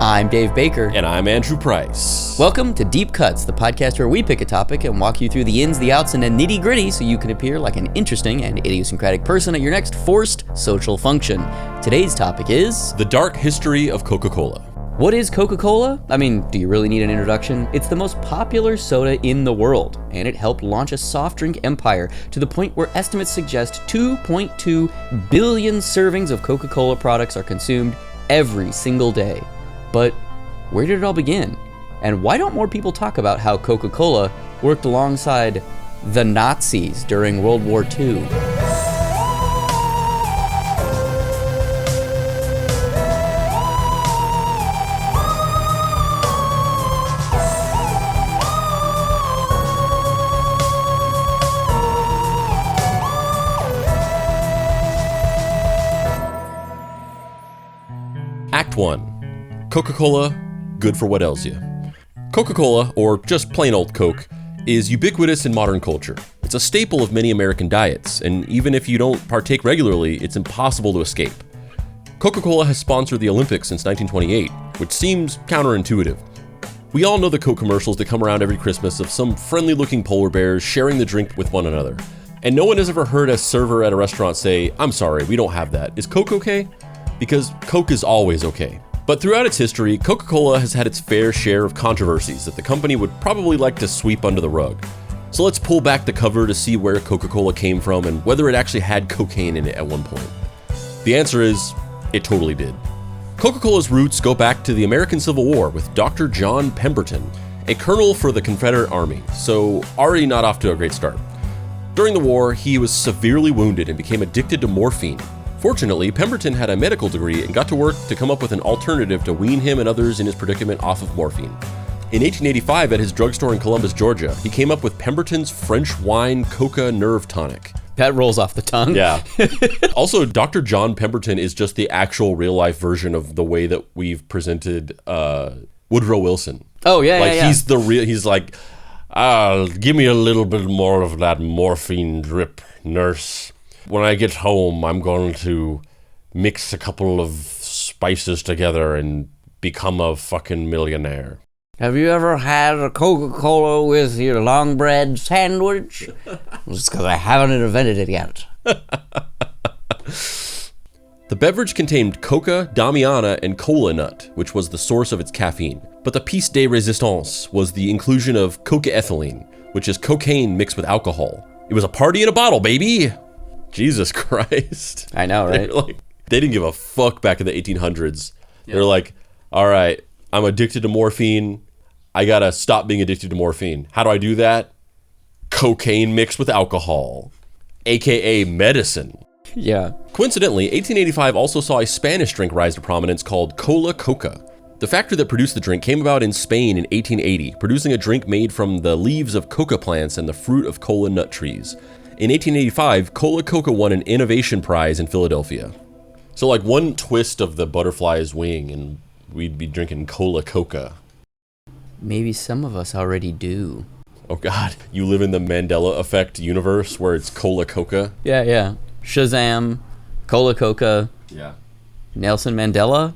I'm Dave Baker. And I'm Andrew Price. Welcome to Deep Cuts, the podcast where we pick a topic and walk you through the ins, the outs, and the nitty-gritty so you can appear like an interesting and idiosyncratic person at your next forced social function. Today's topic is... the dark history of Coca-Cola. What is Coca-Cola? I mean, do you really need an introduction? It's the most popular soda in the world, and it helped launch a soft drink empire to the point where estimates suggest 2.2 billion servings of Coca-Cola products are consumed every single day. But where did it all begin? And why don't more people talk about how Coca-Cola worked alongside the Nazis during World War II? Act 1. Coca-Cola, good for what ails you. Coca-Cola, or just plain old Coke, is ubiquitous in modern culture. It's a staple of many American diets, and even if you don't partake regularly, it's impossible to escape. Coca-Cola has sponsored the Olympics since 1928, which seems counterintuitive. We all know the Coke commercials that come around every Christmas of some friendly-looking polar bears sharing the drink with one another. And no one has ever heard a server at a restaurant say, "I'm sorry, we don't have that. Is Coke okay?" Because Coke is always okay. But throughout its history, Coca-Cola has had its fair share of controversies that the company would probably like to sweep under the rug. So let's pull back the cover to see where Coca-Cola came from and whether it actually had cocaine in it at one point. The answer is, it totally did. Coca-Cola's roots go back to the American Civil War with Dr. John Pemberton, a colonel for the Confederate Army, so already not off to a great start. During the war, he was severely wounded and became addicted to morphine. Fortunately, Pemberton had a medical degree and got to work to come up with an alternative to wean him and others in his predicament off of morphine. In 1885, at his drugstore in Columbus, Georgia, he came up with Pemberton's French wine Coca Nerve Tonic. That rolls off the tongue. Yeah. Also, Dr. John Pemberton is just the actual real-life version of the way that we've presented Woodrow Wilson. Oh, yeah. He's like, give me a little bit more of that morphine drip, nurse. When I get home, I'm going to mix a couple of spices together and become a fucking millionaire. Have you ever had a Coca-Cola with your long bread sandwich? It's because I haven't invented it yet. The beverage contained coca, damiana, and cola nut, which was the source of its caffeine. But the piece de resistance was the inclusion of cocaethylene, which is cocaine mixed with alcohol. It was a party in a bottle, baby! Jesus Christ. I know, right? They didn't give a fuck back in the 1800s. Yeah. They're like, all right, I'm addicted to morphine. I gotta stop being addicted to morphine. How do I do that? Cocaine mixed with alcohol, aka medicine. Yeah. Coincidentally, 1885 also saw a Spanish drink rise to prominence called Cola Coca. The factory that produced the drink came about in Spain in 1880, producing a drink made from the leaves of coca plants and the fruit of cola nut trees. In 1885, Cola Coca won an innovation prize in Philadelphia. So like one twist of the butterfly's wing and we'd be drinking Cola Coca. Maybe some of us already do. Oh God, you live in the Mandela Effect universe where it's Cola Coca? Yeah. Shazam, Cola Coca. Yeah. Nelson Mandela?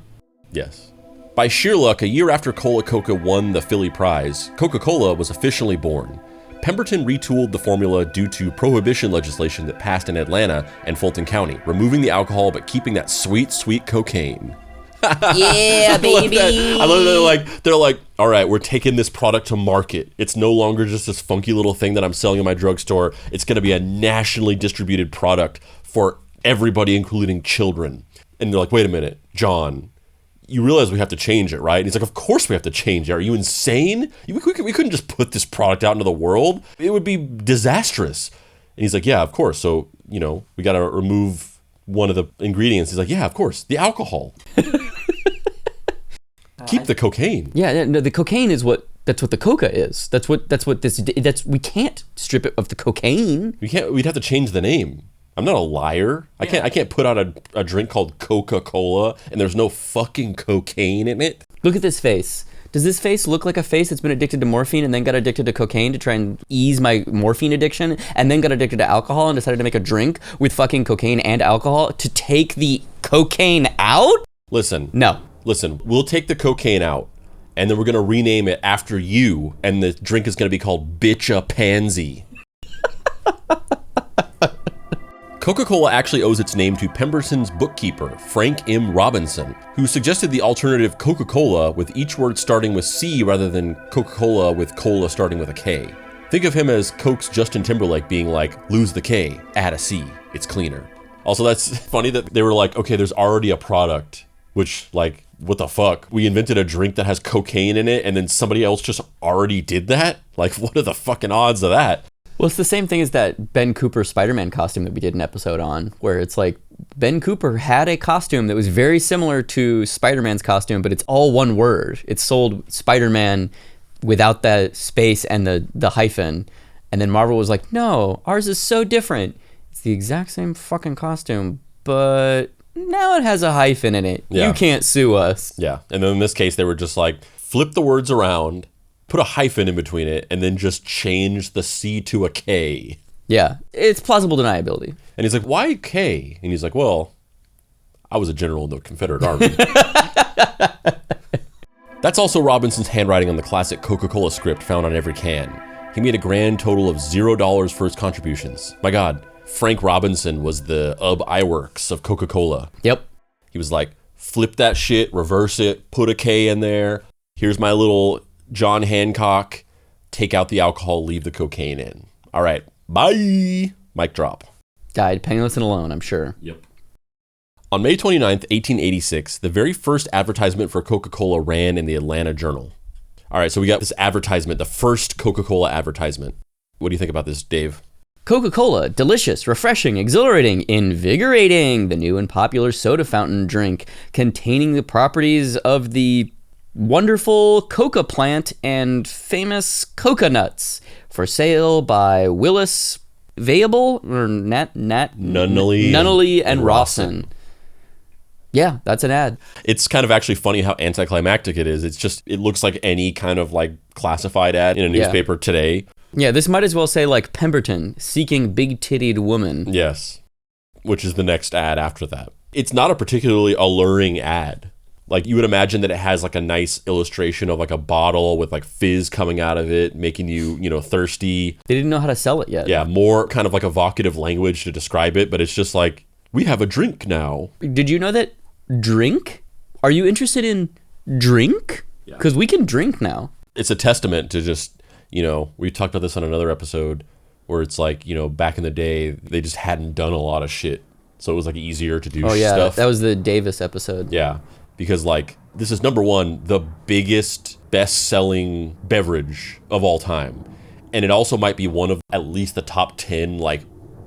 Yes. By sheer luck, a year after Cola Coca won the Philly Prize, Coca-Cola was officially born. Pemberton retooled the formula due to prohibition legislation that passed in Atlanta and Fulton County, removing the alcohol but keeping that sweet, sweet cocaine. Yeah, baby! I love that they're like, all right, we're taking this product to market. It's no longer just this funky little thing that I'm selling in my drugstore. It's going to be a nationally distributed product for everybody, including children. And they're like, wait a minute, John, you realize we have to change it, right? And he's like, of course we have to change it. Are you insane? We couldn't just put this product out into the world. It would be disastrous. And he's like, yeah, of course. So, we got to remove one of the ingredients. He's like, yeah, of course. The alcohol. Keep the cocaine. Yeah, no, the cocaine is that's what the coca is. That's we can't strip it of the cocaine. We'd have to change the name. I'm not a liar. I can't put out a drink called Coca-Cola and there's no fucking cocaine in it. Look at this face. Does this face look like a face that's been addicted to morphine and then got addicted to cocaine to try and ease my morphine addiction and then got addicted to alcohol and decided to make a drink with fucking cocaine and alcohol to take the cocaine out? Listen. No. listen, we'll take the cocaine out, and then we're going to rename it after you, and the drink is going to be called Bitcha Pansy. Coca-Cola actually owes its name to Pemberton's bookkeeper, Frank M. Robinson, who suggested the alternative Coca-Cola with each word starting with C rather than Coca-Cola with cola starting with a K. Think of him as Coke's Justin Timberlake being like, lose the K, add a C, it's cleaner. Also, that's funny that they were like, okay, there's already a product, which, like, what the fuck? We invented a drink that has cocaine in it, and then somebody else just already did that? Like, what are the fucking odds of that? Well, it's the same thing as that Ben Cooper Spider-Man costume that we did an episode on, where it's like Ben Cooper had a costume that was very similar to Spider-Man's costume, but it's all one word. It's sold Spider-Man without that space and the hyphen. And then Marvel was like, no, ours is so different. It's the exact same fucking costume, but now it has a hyphen in it. Yeah. You can't sue us. Yeah. And then in this case, they were just like, flip the words around, put a hyphen in between it, and then just change the C to a K. Yeah, it's plausible deniability. And he's like, why K? And he's like, well, I was a general in the Confederate Army. That's also Robinson's handwriting on the classic Coca-Cola script found on every can. He made a grand total of $0 for his contributions. My God, Frank Robinson was the Iwerks of Coca-Cola. Yep. He was like, flip that shit, reverse it, put a K in there. Here's my little John Hancock, take out the alcohol, leave the cocaine in. All right, bye. Mic drop. Died penniless and alone, I'm sure. Yep. On May 29th, 1886, the very first advertisement for Coca-Cola ran in the Atlanta Journal. All right, so we got this advertisement, the first Coca-Cola advertisement. What do you think about this, Dave? Coca-Cola, delicious, refreshing, exhilarating, invigorating, the new and popular soda fountain drink containing the properties of the wonderful coca plant and famous coconuts, for sale by Willis Vayable or Nunnally and Rawson. Yeah, that's an ad. It's kind of actually funny how anticlimactic it is. It's just, it looks like any kind of like classified ad in a newspaper today. Yeah, this might as well say like Pemberton seeking big-tittied woman. Yes, which is the next ad after that. It's not a particularly alluring ad. Like, you would imagine that it has like a nice illustration of like a bottle with like fizz coming out of it, making you, thirsty. They didn't know how to sell it yet. Yeah, more kind of like evocative language to describe it, but it's just like, we have a drink now. Did you know that drink? Are you interested in drink? Because we can drink now. It's a testament to just, we talked about this on another episode where it's like, back in the day, they just hadn't done a lot of shit. So it was like easier to do stuff. Oh yeah, that was the Davis episode. Yeah. Because, like, this is number one, the biggest, best-selling beverage of all time. And it also might be one of at least the top 10, like,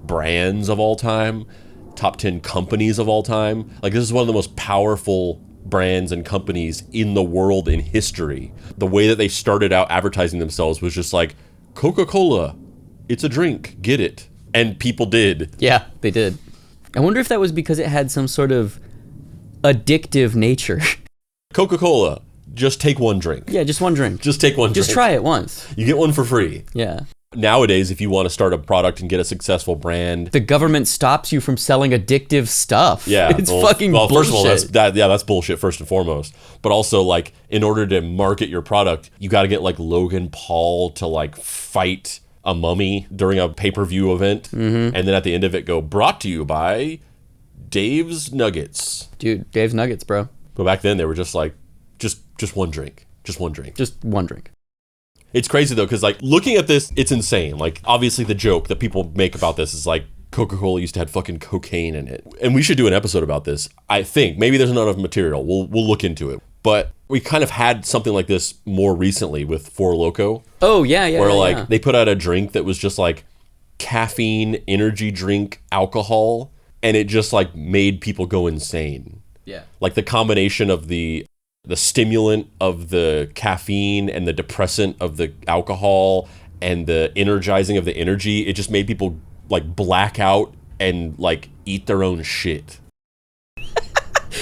brands of all time, top 10 companies of all time. Like, this is one of the most powerful brands and companies in the world in history. The way that they started out advertising themselves was just like, Coca-Cola, it's a drink, get it. And people did. Yeah, they did. I wonder if that was because it had some sort of addictive nature. Coca-Cola, just take one drink. Yeah, just one drink. Just take one drink. Just try it once. You get one for free. Yeah. Nowadays, if you want to start a product and get a successful brand, the government stops you from selling addictive stuff. Yeah. It's fucking bullshit. First of all, that's bullshit first and foremost. But also, like, in order to market your product, you got to get like Logan Paul to like fight a mummy during a pay-per-view event. Mm-hmm. And then at the end of it go, brought to you by Dave's Nuggets. Dude, Dave's Nuggets, bro. But back then they were just like, just one drink. Just one drink. Just one drink. It's crazy though, because like looking at this, it's insane. Like obviously the joke that people make about this is like Coca-Cola used to have fucking cocaine in it. And we should do an episode about this. I think maybe there's not enough material. We'll look into it. But we kind of had something like this more recently with Four Loko. Oh yeah, yeah. Where like they put out a drink that was just like caffeine, energy drink, alcohol. And it just like made people go insane. Yeah. Like the combination of the stimulant of the caffeine and the depressant of the alcohol and the energizing of the energy, it just made people like black out and like eat their own shit.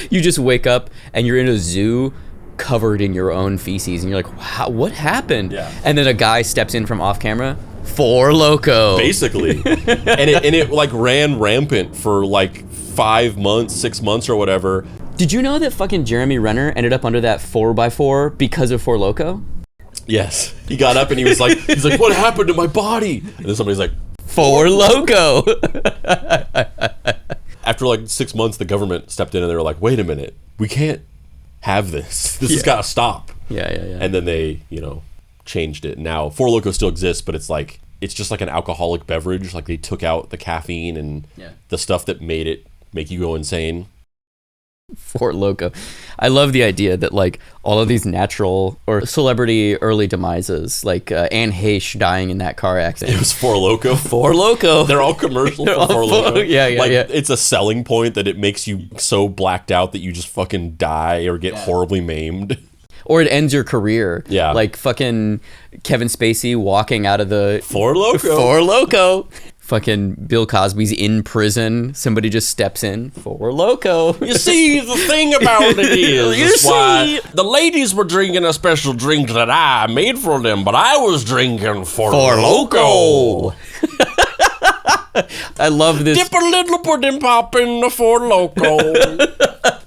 You just wake up and you're in a zoo covered in your own feces and you're like, wow, what happened? Yeah. And then a guy steps in from off camera. Four Loko. Basically. and it like ran rampant for like 5 months, 6 months or whatever. Did you know that fucking Jeremy Renner ended up under that 4x4 because of Four Loko? Yes. He got up and he was like, what happened to my body? And then somebody's like, Four Loko. After like 6 months, the government stepped in and they were like, wait a minute, we can't have this. This has got to stop. Yeah. And then they, changed it. Now, Four Loko still exists, but it's just like an alcoholic beverage. Like they took out the caffeine and the stuff that make you go insane. Four Loko. I love the idea that like all of these natural or celebrity early demises, like Anne Heche dying in that car accident. It was Four Loko. Four Loko. They're all commercials for Four Loko. Yeah. It's a selling point that it makes you so blacked out that you just fucking die or get horribly maimed. Or it ends your career. Yeah. Like fucking Kevin Spacey walking out of the Four Loko. Four Loko. Fucking Bill Cosby's in prison. Somebody just steps in. Four Loko. You see, the thing about it is why the ladies were drinking a special drink that I made for them, but I was drinking Four Loko. I love this. Dip a little pudding pop in the Four Loko.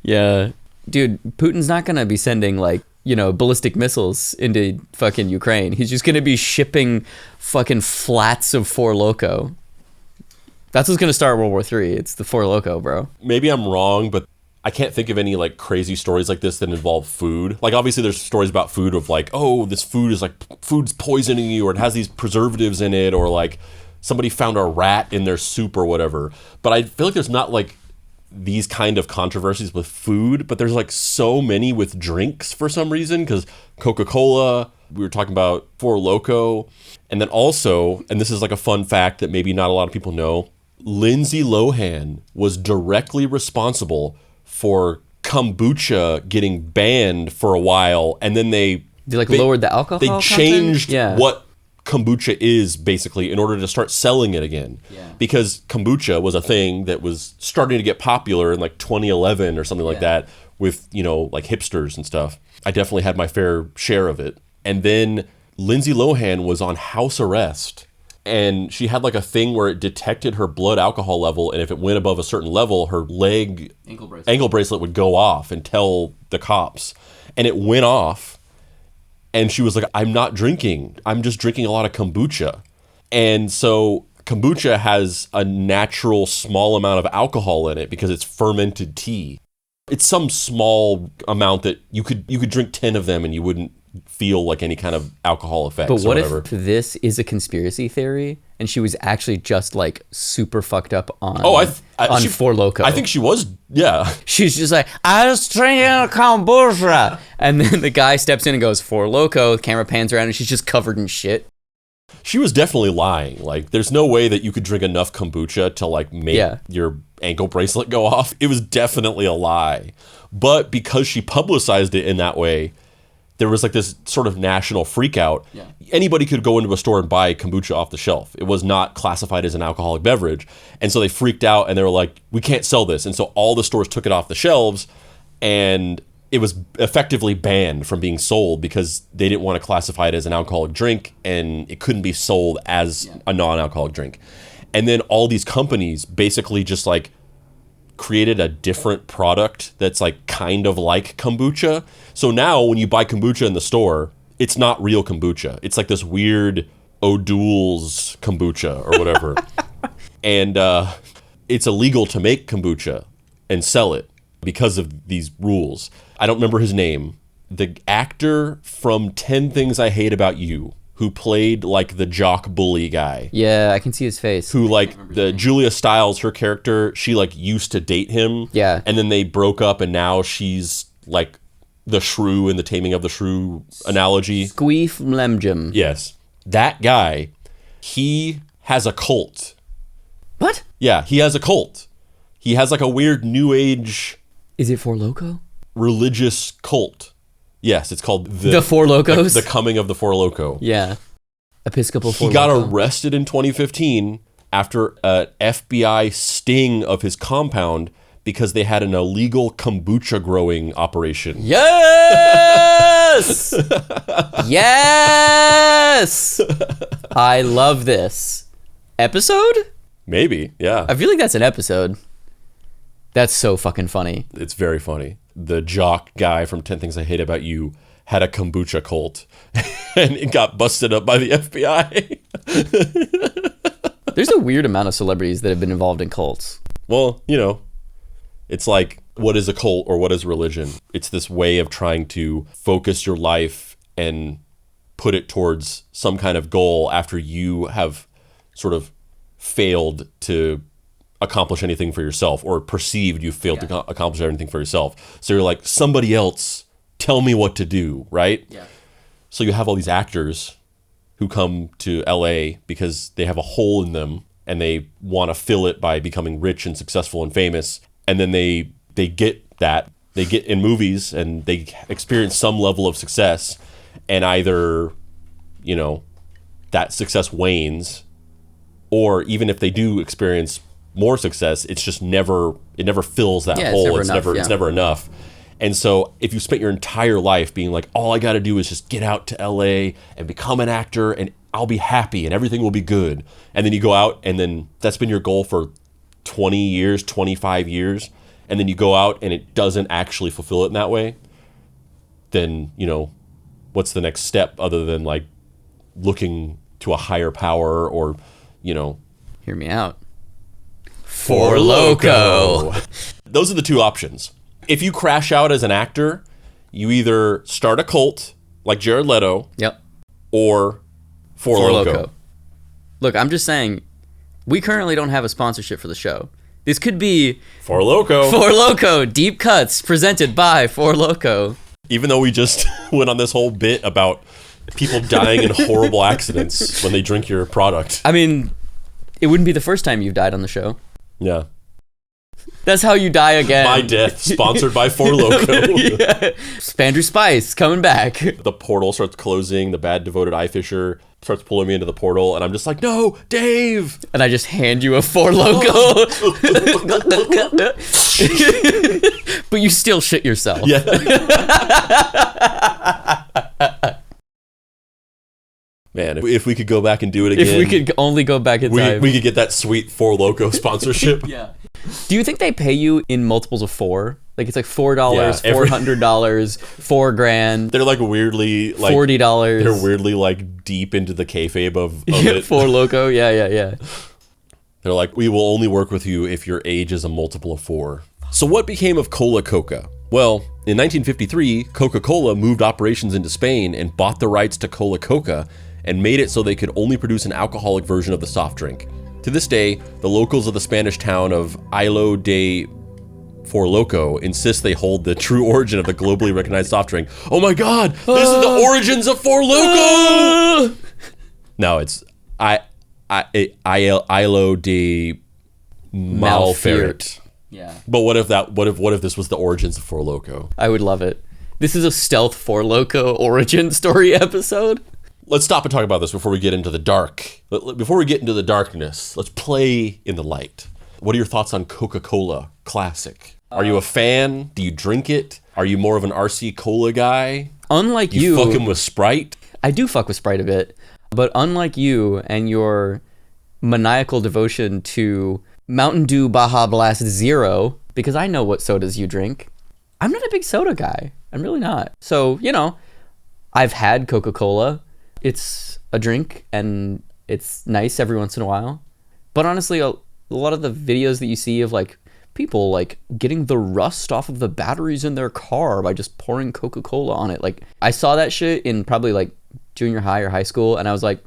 Yeah. Dude, Putin's not going to be sending like, ballistic missiles into fucking Ukraine. He's just going to be shipping fucking flats of Four Loko. That's what's going to start World War III. It's the Four Loko, bro. Maybe I'm wrong, but I can't think of any like crazy stories like this that involve food. Like obviously there's stories about food of like, oh, this food is like food's poisoning you, or it has these preservatives in it, or like somebody found a rat in their soup or whatever. But I feel like there's not like these kind of controversies with food, but there's like so many with drinks for some reason, because Coca-Cola, we were talking about Four Loko, and then also, and this is like a fun fact that maybe not a lot of people know, Lindsay Lohan was directly responsible for kombucha getting banned for a while, and then they lowered the alcohol They content? changed what kombucha is basically in order to start selling it again. Because kombucha was a thing that was starting to get popular in like 2011 or something like that with, like hipsters and stuff. I definitely had my fair share of it. And then Lindsay Lohan was on house arrest, and she had like a thing where it detected her blood alcohol level, and if it went above a certain level, her ankle bracelet would go off and tell the cops. And it went off. And she was like, I'm not drinking. I'm just drinking a lot of kombucha. And so kombucha has a natural small amount of alcohol in it because it's fermented tea. It's some small amount that you could drink 10 of them and you wouldn't feel like any kind of alcohol effects. But what if this is a conspiracy theory and she was actually just like super fucked up on Four Loko? I think she was, yeah. She's just like, I was drinking a kombucha. And then the guy steps in and goes, Four Loko. The camera pans around and she's just covered in shit. She was definitely lying. Like, there's no way that you could drink enough kombucha to like make your ankle bracelet go off. It was definitely a lie. But because she publicized it in that way, there was like this sort of national freak out. Anybody could go into a store and buy kombucha off the shelf. It was not classified as an alcoholic beverage. And so they freaked out and they were like, we can't sell this. And so all the stores took it off the shelves, and it was effectively banned from being sold because they didn't want to classify it as an alcoholic drink, and it couldn't be sold as a non-alcoholic drink. And then all these companies basically just like created a different product that's like kind of like kombucha. So now when you buy kombucha in the store, it's not real kombucha. It's like this weird O'Doul's kombucha or whatever. And it's illegal to make kombucha and sell it because of these rules. I don't remember his name. The actor from 10 Things I Hate About You, who played like the jock bully guy. Yeah, I can see his face. Who like the Julia Stiles, her character, she like used to date him. Yeah. And then they broke up, and now she's like the shrew in the Taming of the Shrew analogy. Squeef Lemjum. Yes. That guy, he has a cult. What? Yeah, he has a cult. He has like a weird new age... Is it Four Loko? Religious cult. Yes, it's called the Four Lokos? The Coming of the Four Loko. Yeah. Episcopal Four Loko. He got arrested in 2015 after an FBI sting of his compound because they had an illegal kombucha growing operation. Yes! Yes! I love this. Episode? Maybe, yeah. I feel like that's an episode. That's so fucking funny. It's very funny. The jock guy from 10 Things I Hate About You had a kombucha cult and it got busted up by the FBI. There's a weird amount of celebrities that have been involved in cults. Well, you know, it's like, what is a cult or what is religion? It's this way of trying to focus your life and put it towards some kind of goal after you have sort of failed to accomplish anything for yourself, or perceived you failed to accomplish anything for yourself. So you're like, somebody else tell me what to do, right? Yeah. So you have all these actors who come to LA because they have a hole in them and they want to fill it by becoming rich and successful and famous. And then they get that. They get in movies and they experience some level of success, and either, you know, that success wanes, or even if they do experience more success, it's just never fills that hole. It's never enough. And so if you spent your entire life being like, all I got to do is just get out to LA and become an actor and I'll be happy and everything will be good. And then you go out and then that's been your goal for 20 years, 25 years. And then you go out and it doesn't actually fulfill it in that way. Then, you know, what's the next step other than like looking to a higher power or, you know. Hear me out. For Loco. Those are the two options. If you crash out as an actor, you either start a cult like Jared Leto, or For Loco. Look, I'm just saying, we currently don't have a sponsorship for the show. This could be For Loco. For Loco, Deep Cuts, presented by For Loco. Even though we just went on this whole bit about people dying in horrible accidents when they drink your product. I mean, it wouldn't be the first time you've died on the show. Yeah. That's how you die again. My death, sponsored by For Loco. Spandrew Spice coming back. The portal starts closing. The bad devoted eye fisher starts pulling me into the portal, and I'm just like, no, Dave. And I just hand you a For Loco. But you still shit yourself. Yeah. Man, if we could go back and do it again. If we could only go back in time. We could get that sweet For Loco sponsorship. Yeah. Do you think they pay you in multiples of 4? Like it's like $4, Yeah, $400, $4,000. They're like weirdly like $40. They're weirdly like deep into the kayfabe of it. For Loco, yeah. They're like, we will only work with you if your age is a multiple of 4. So what became of Coca-Cola? Well, in 1953, Coca-Cola moved operations into Spain and bought the rights to Coca-Cola and made it so they could only produce an alcoholic version of the soft drink. To this day, the locals of the Spanish town of Ilo de For Loco insist they hold the true origin of the globally recognized soft drink. Oh my God, this is the origins of For Loco! No, it's Ilo de Malferit. Yeah. But what if this was the origins of For Loco? I would love it. This is a stealth For Loco origin story episode. Let's stop and talk about this before we get into the dark. Before we get into the darkness, let's play in the light. What are your thoughts on Coca-Cola Classic? Are you a fan? Do you drink it? Are you more of an RC Cola guy? Unlike you fucking with Sprite? I do fuck with Sprite a bit. But unlike you and your maniacal devotion to Mountain Dew Baja Blast Zero, because I know what sodas you drink, I'm not a big soda guy. I'm really not. So, you know, I've had Coca-Cola. It's a drink and it's nice every once in a while. But honestly, a lot of the videos that you see of like people like getting the rust off of the batteries in their car by just pouring Coca-Cola on it. Like I saw that shit in probably like junior high or high school and I was like,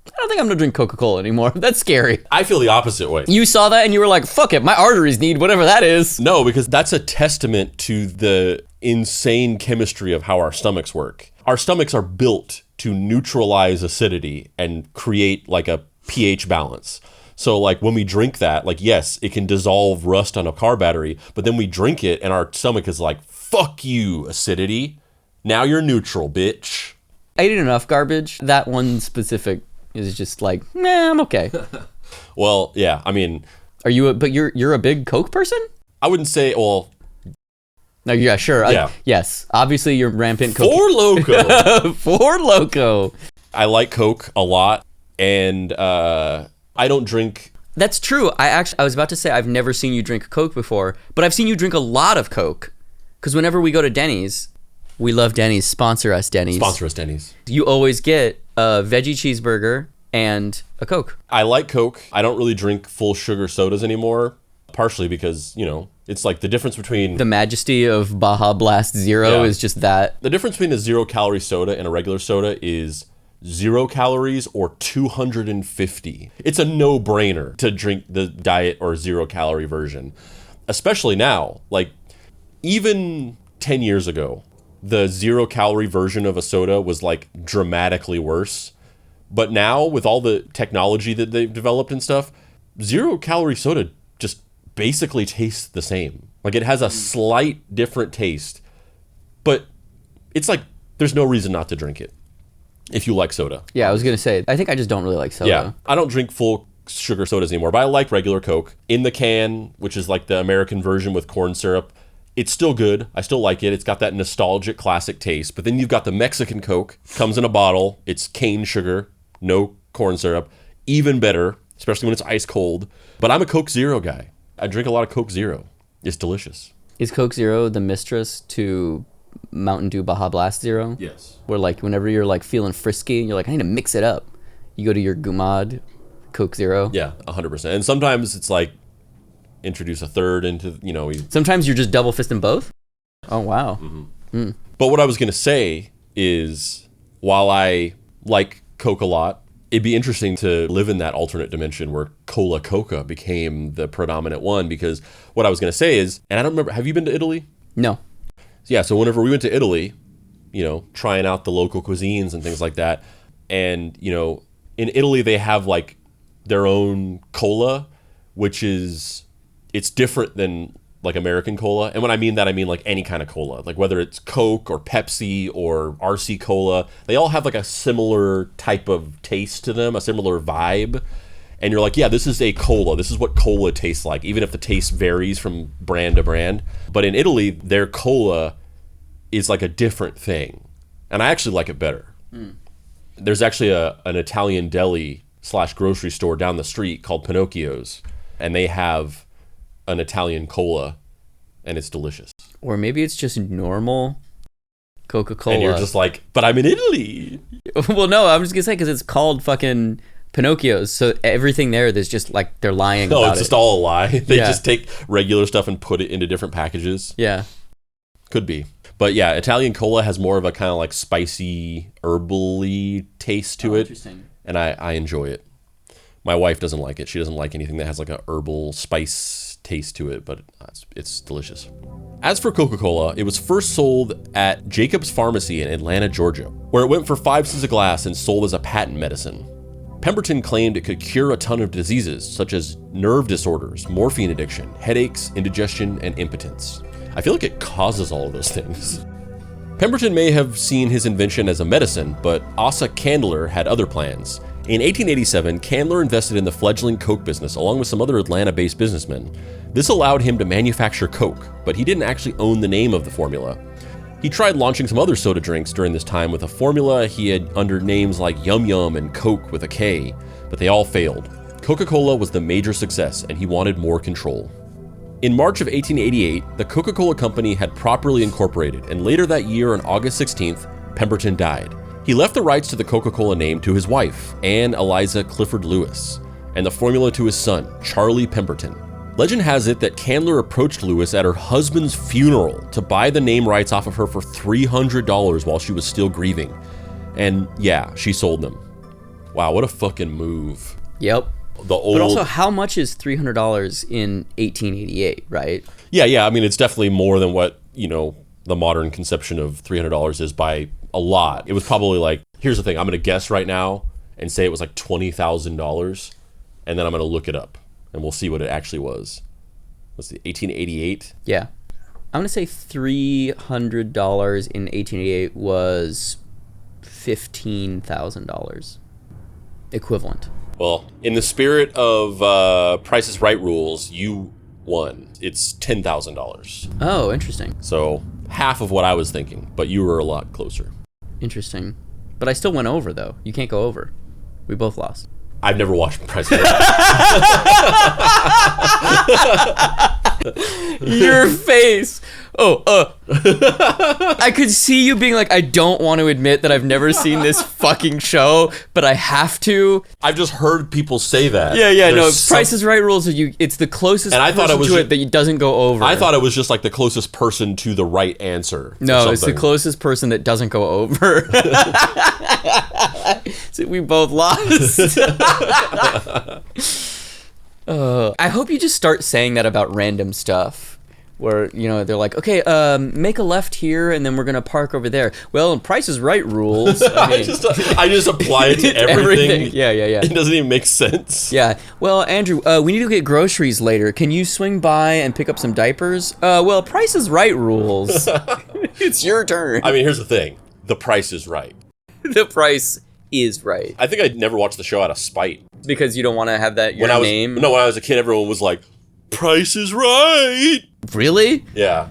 I don't think I'm gonna drink Coca-Cola anymore. That's scary. I feel the opposite way. You saw that and you were like, fuck it, my arteries need whatever that is. No, because that's a testament to the insane chemistry of how our stomachs work. Our stomachs are built to neutralize acidity and create like a pH balance. So like when we drink that, like yes, it can dissolve rust on a car battery, but then we drink it and our stomach is like, fuck you, acidity. Now you're neutral, bitch. I ate enough garbage. That one specific is just like, nah, I'm okay. Well, yeah, I mean, but you're a big Coke person? I wouldn't say, well, no, yeah, sure. Yeah. Yes, obviously you're rampant Coke. For Loco. For Loco. I like Coke a lot, and I don't drink That's true. I was about to say I've never seen you drink Coke before, but I've seen you drink a lot of Coke. Because whenever we go to Denny's, we love Denny's. Sponsor us, Denny's. Sponsor us, Denny's. You always get a veggie cheeseburger and a Coke. I like Coke. I don't really drink full sugar sodas anymore, partially because, you know, it's like the difference between... The majesty of Baja Blast Zero is just that. The difference between a 0-calorie soda and a regular soda is 0 calories or 250. It's a no-brainer to drink the diet or 0-calorie version, especially now. Like, even 10 years ago, the 0-calorie version of a soda was like dramatically worse. But now, with all the technology that they've developed and stuff, 0-calorie soda just basically tastes the same. Like, it has a slight different taste, but it's like there's no reason not to drink it if you like soda. Yeah, I was gonna say, I think I just don't really like soda. Yeah, I don't drink full sugar sodas anymore, but I like regular Coke in the can, which is like the American version with corn syrup. It's still good. I still like it. It's got that nostalgic classic taste. But then you've got the Mexican Coke, comes in a bottle. It's cane sugar, no corn syrup. Even better, especially when it's ice cold. But I'm a Coke Zero guy. I drink a lot of Coke Zero. It's delicious. Is Coke Zero the mistress to Mountain Dew Baja Blast Zero? Yes. Where like whenever you're like feeling frisky and you're like, I need to mix it up, you go to your Gumad Coke Zero. Yeah, 100%. And sometimes it's like introduce a third into, you know. Sometimes you're just double fisting both? Oh, wow. Mm-hmm. But what I was going to say is, while I like Coke a lot, it'd be interesting to live in that alternate dimension where Coca became the predominant one, because what I was going to say is, and I don't remember, have you been to Italy? No. Yeah, so whenever we went to Italy, you know, trying out the local cuisines and things like that, and, you know, in Italy they have like their own cola, which is, it's different than like American cola. And when I mean that, I mean like any kind of cola, like whether it's Coke or Pepsi or RC Cola, they all have like a similar type of taste to them, a similar vibe. And you're like, yeah, this is a cola. This is what cola tastes like, even if the taste varies from brand to brand. But in Italy, their cola is like a different thing. And I actually like it better. There's actually an Italian deli / grocery store down the street called Pinocchio's. And they have an Italian cola, and it's delicious. Or maybe it's just normal Coca-Cola. And you're just like, but I'm in Italy. Well, no, I'm just gonna say because it's called fucking Pinocchio's, so everything there's just like they're lying about it. No, it's just all a lie. They just take regular stuff and put it into different packages. Yeah. Could be. But yeah, Italian cola has more of a kind of like spicy, herbally taste to it. Interesting. And I enjoy it. My wife doesn't like it. She doesn't like anything that has like a herbal spice taste to it, but it's delicious. As for Coca-Cola, it was first sold at Jacob's Pharmacy in Atlanta, Georgia, where it went for 5 cents a glass and sold as a patent medicine. Pemberton claimed it could cure a ton of diseases such as nerve disorders, morphine addiction, headaches, indigestion, and impotence. I feel like it causes all of those things. Pemberton may have seen his invention as a medicine, but Asa Candler had other plans. In 1887, Candler invested in the fledgling Coke business along with some other Atlanta-based businessmen. This allowed him to manufacture Coke, but he didn't actually own the name of the formula. He tried launching some other soda drinks during this time with a formula he had under names like Yum Yum and Coke with a K, but they all failed. Coca-Cola was the major success, and he wanted more control. In March of 1888, the Coca-Cola Company had properly incorporated, and later that year on August 16th, Pemberton died. He left the rights to the Coca-Cola name to his wife, Anne Eliza Clifford Lewis, and the formula to his son, Charlie Pemberton. Legend has it that Candler approached Lewis at her husband's funeral to buy the name rights off of her for $300 while she was still grieving. And yeah, she sold them. Wow, what a fucking move. Yep. But also, how much is $300 in 1888, right? Yeah, I mean, it's definitely more than what, you know, the modern conception of $300 is by a lot. It was probably like, here's the thing, I'm going to guess right now and say it was like $20,000, and then I'm going to look it up, and we'll see what it actually was. Let's see, 1888? Yeah. I'm going to say $300 in 1888 was $15,000 equivalent. Well, in the spirit of Price is Right rules, you won. It's $10,000. Oh, interesting. So half of what I was thinking, but you were a lot closer. Interesting. But I still went over, though. You can't go over. We both lost. I've never watched Price is Right. Your face. I could see you being like, I don't want to admit that I've never seen this fucking show, but I have to. I've just heard people say that. Yeah, no. Price is Right rules. It's the closest and I thought it was to it that doesn't go over. I thought it was just like the closest person to the right answer. No, it's the closest person that doesn't go over. So we both lost. I hope you just start saying that about random stuff. Where, they're like, okay, make a left here, and then we're going to park over there. Well, in Price is Right rules, I just apply it to everything. Yeah. It doesn't even make sense. Yeah. Well, Andrew, we need to get groceries later. Can you swing by and pick up some diapers? Well, Price is Right rules. It's your turn. I mean, here's the thing. The Price is Right. The Price is Right. I think I'd never watched the show out of spite. Because you don't want to have that name? No, when I was a kid, everyone was like, Price is Right. Really? Yeah.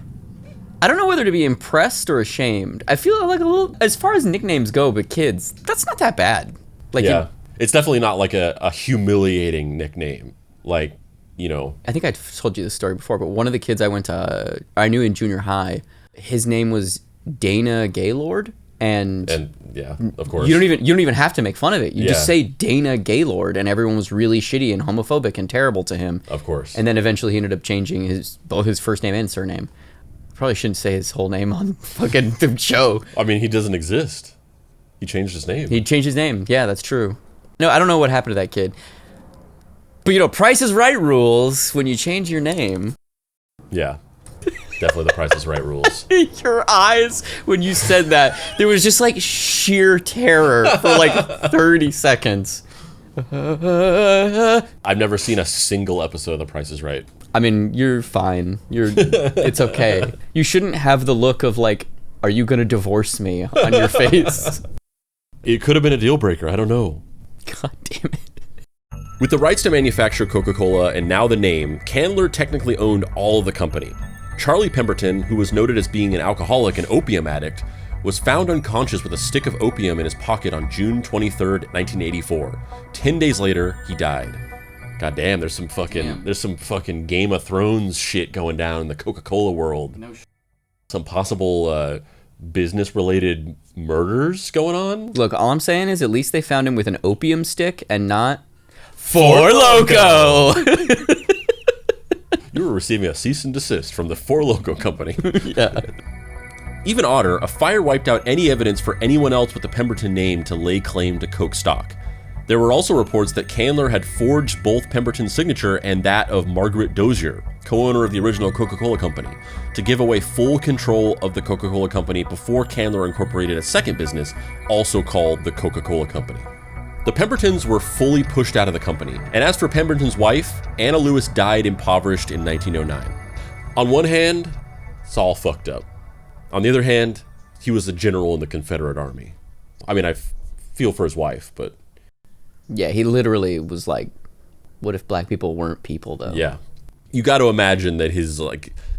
I don't know whether to be impressed or ashamed. I feel like a little, as far as nicknames go, but kids, that's not that bad. It's definitely not like a humiliating nickname. Like, I think I told you this story before, but one of the kids I knew in junior high, his name was Dana Gaylord. And yeah, of course. You don't even have to make fun of it. You just say Dana Gaylord, and everyone was really shitty and homophobic and terrible to him. Of course. And then eventually he ended up changing both his first name and surname. Probably shouldn't say his whole name on fucking the show. I mean, he doesn't exist. He changed his name. He changed his name. Yeah, that's true. No, I don't know what happened to that kid. But Price is Right rules when you change your name. Yeah. Definitely the Price is Right rules. Your eyes when you said that, there was just like sheer terror for like 30 seconds. I've never seen a single episode of The Price is Right. I mean, you're fine. It's okay. You shouldn't have the look of like, are you gonna divorce me on your face? It could have been a deal breaker. I don't know. God damn it. With the rights to manufacture Coca-Cola and now the name, Candler technically owned all of the company. Charlie Pemberton, who was noted as being an alcoholic and opium addict, was found unconscious with a stick of opium in his pocket on June 23rd, 1984. 10 days later, he died. God damn, there's some fucking Game of Thrones shit going down in the Coca-Cola world. Some possible business-related murders going on. Look, all I'm saying is at least they found him with an opium stick and not Four Loko. You were receiving a cease and desist from the Four Loko company. Yeah. Even odder, a fire wiped out any evidence for anyone else with the Pemberton name to lay claim to Coke stock. There were also reports that Candler had forged both Pemberton's signature and that of Margaret Dozier, co-owner of the original Coca-Cola company, to give away full control of the Coca-Cola company before Candler incorporated a second business, also called the Coca-Cola Company. The Pembertons were fully pushed out of the company, and as for Pemberton's wife, Anna Lewis died impoverished in 1909. On one hand, it's all fucked up. On the other hand, he was a general in the Confederate Army. I mean, I feel for his wife, but... Yeah, he literally was like, what if black people weren't people, though? Yeah. You got to imagine that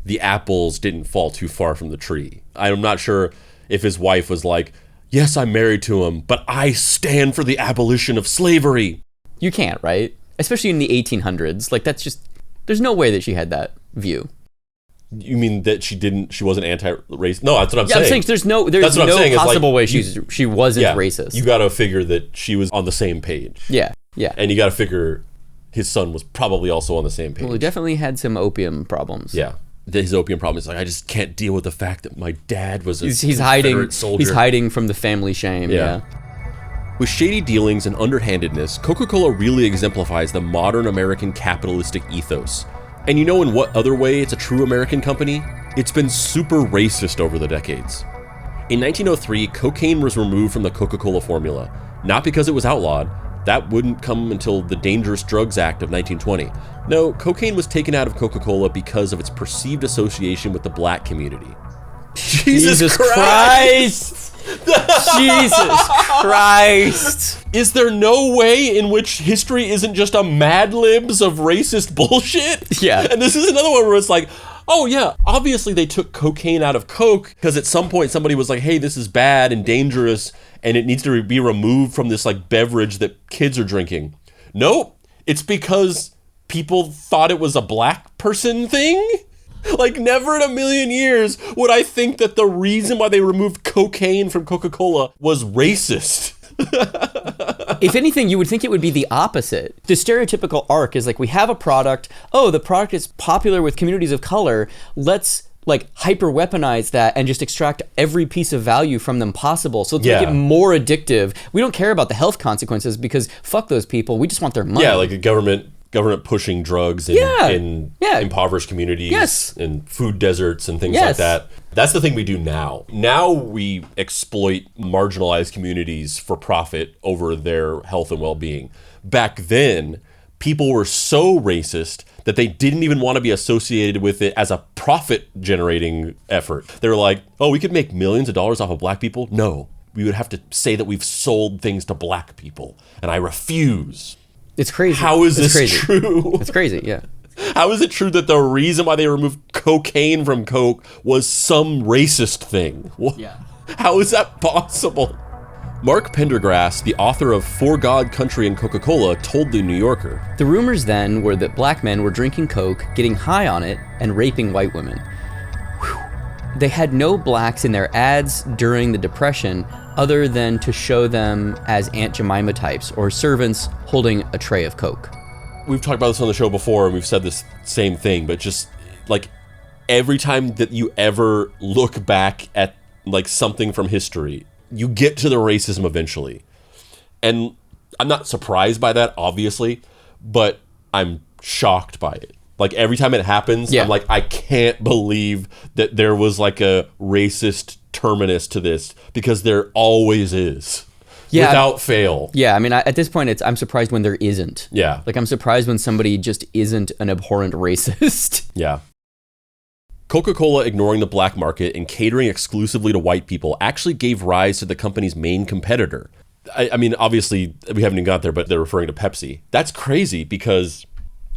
the apples didn't fall too far from the tree. I'm not sure if his wife was like, yes, I'm married to him, but I stand for the abolition of slavery. You can't, right? Especially in the 1800s. Like, that's just... There's no way that she had that view. You mean that she wasn't anti-racist? No, that's what I'm saying. I'm saying there's no possible way she wasn't racist. You got to figure that she was on the same page. Yeah. And you got to figure his son was probably also on the same page. Well, he definitely had some opium problems. Yeah. His opium problem is like, I just can't deal with the fact that my dad was a he's hiding soldier. He's hiding from the family shame. Yeah. With shady dealings and underhandedness, Coca-Cola really exemplifies the modern American capitalistic ethos. And you know in what other way it's a true American company? It's been super racist over the decades. In 1903, cocaine was removed from the Coca-Cola formula, not because it was outlawed. That wouldn't come until the Dangerous Drugs Act of 1920. No, cocaine was taken out of Coca-Cola because of its perceived association with the black community. Jesus Christ! Jesus Christ! Is there no way in which history isn't just a Mad Libs of racist bullshit? Yeah. And this is another one where it's like, oh yeah, obviously they took cocaine out of Coke because at some point somebody was like, hey, this is bad and dangerous and it needs to be removed from this like beverage that kids are drinking. Nope. It's because people thought it was a black person thing. Like, never in a million years would I think that the reason why they removed cocaine from Coca-Cola was racist. If anything, you would think it would be the opposite. The stereotypical arc is like, we have a product. Oh, the product is popular with communities of color. Let's like hyper weaponize that and just extract every piece of value from them possible. So let's make it more addictive. We don't care about the health consequences because fuck those people. We just want their money. Yeah, like a government pushing drugs in impoverished communities and food deserts and things like that. That's the thing we do now. Now we exploit marginalized communities for profit over their health and well-being. Back then, people were so racist that they didn't even want to be associated with it as a profit-generating effort. They were like, oh, we could make millions of dollars off of black people? No, we would have to say that we've sold things to black people, and I refuse. It's crazy. How is this true? It's crazy, yeah. How is it true that the reason why they removed cocaine from Coke was some racist thing? Yeah. How is that possible? Mark Pendergrass, the author of For God, Country, and Coca-Cola, told The New Yorker. The rumors then were that black men were drinking Coke, getting high on it, and raping white women. Whew. They had no blacks in their ads during the Depression other than to show them as Aunt Jemima types or servants holding a tray of Coke. We've talked about this on the show before, and we've said this same thing, but just like every time that you ever look back at like something from history, you get to the racism eventually. And I'm not surprised by that, obviously, but I'm shocked by it. Like every time it happens, I'm like, I can't believe that there was like a racist terminus to this, because there always is. Yeah, without fail. Yeah, I mean, at this point, I'm surprised when there isn't. Yeah. Like, I'm surprised when somebody just isn't an abhorrent racist. Yeah. Coca-Cola ignoring the black market and catering exclusively to white people actually gave rise to the company's main competitor. I mean, obviously, we haven't even got there, but they're referring to Pepsi. That's crazy because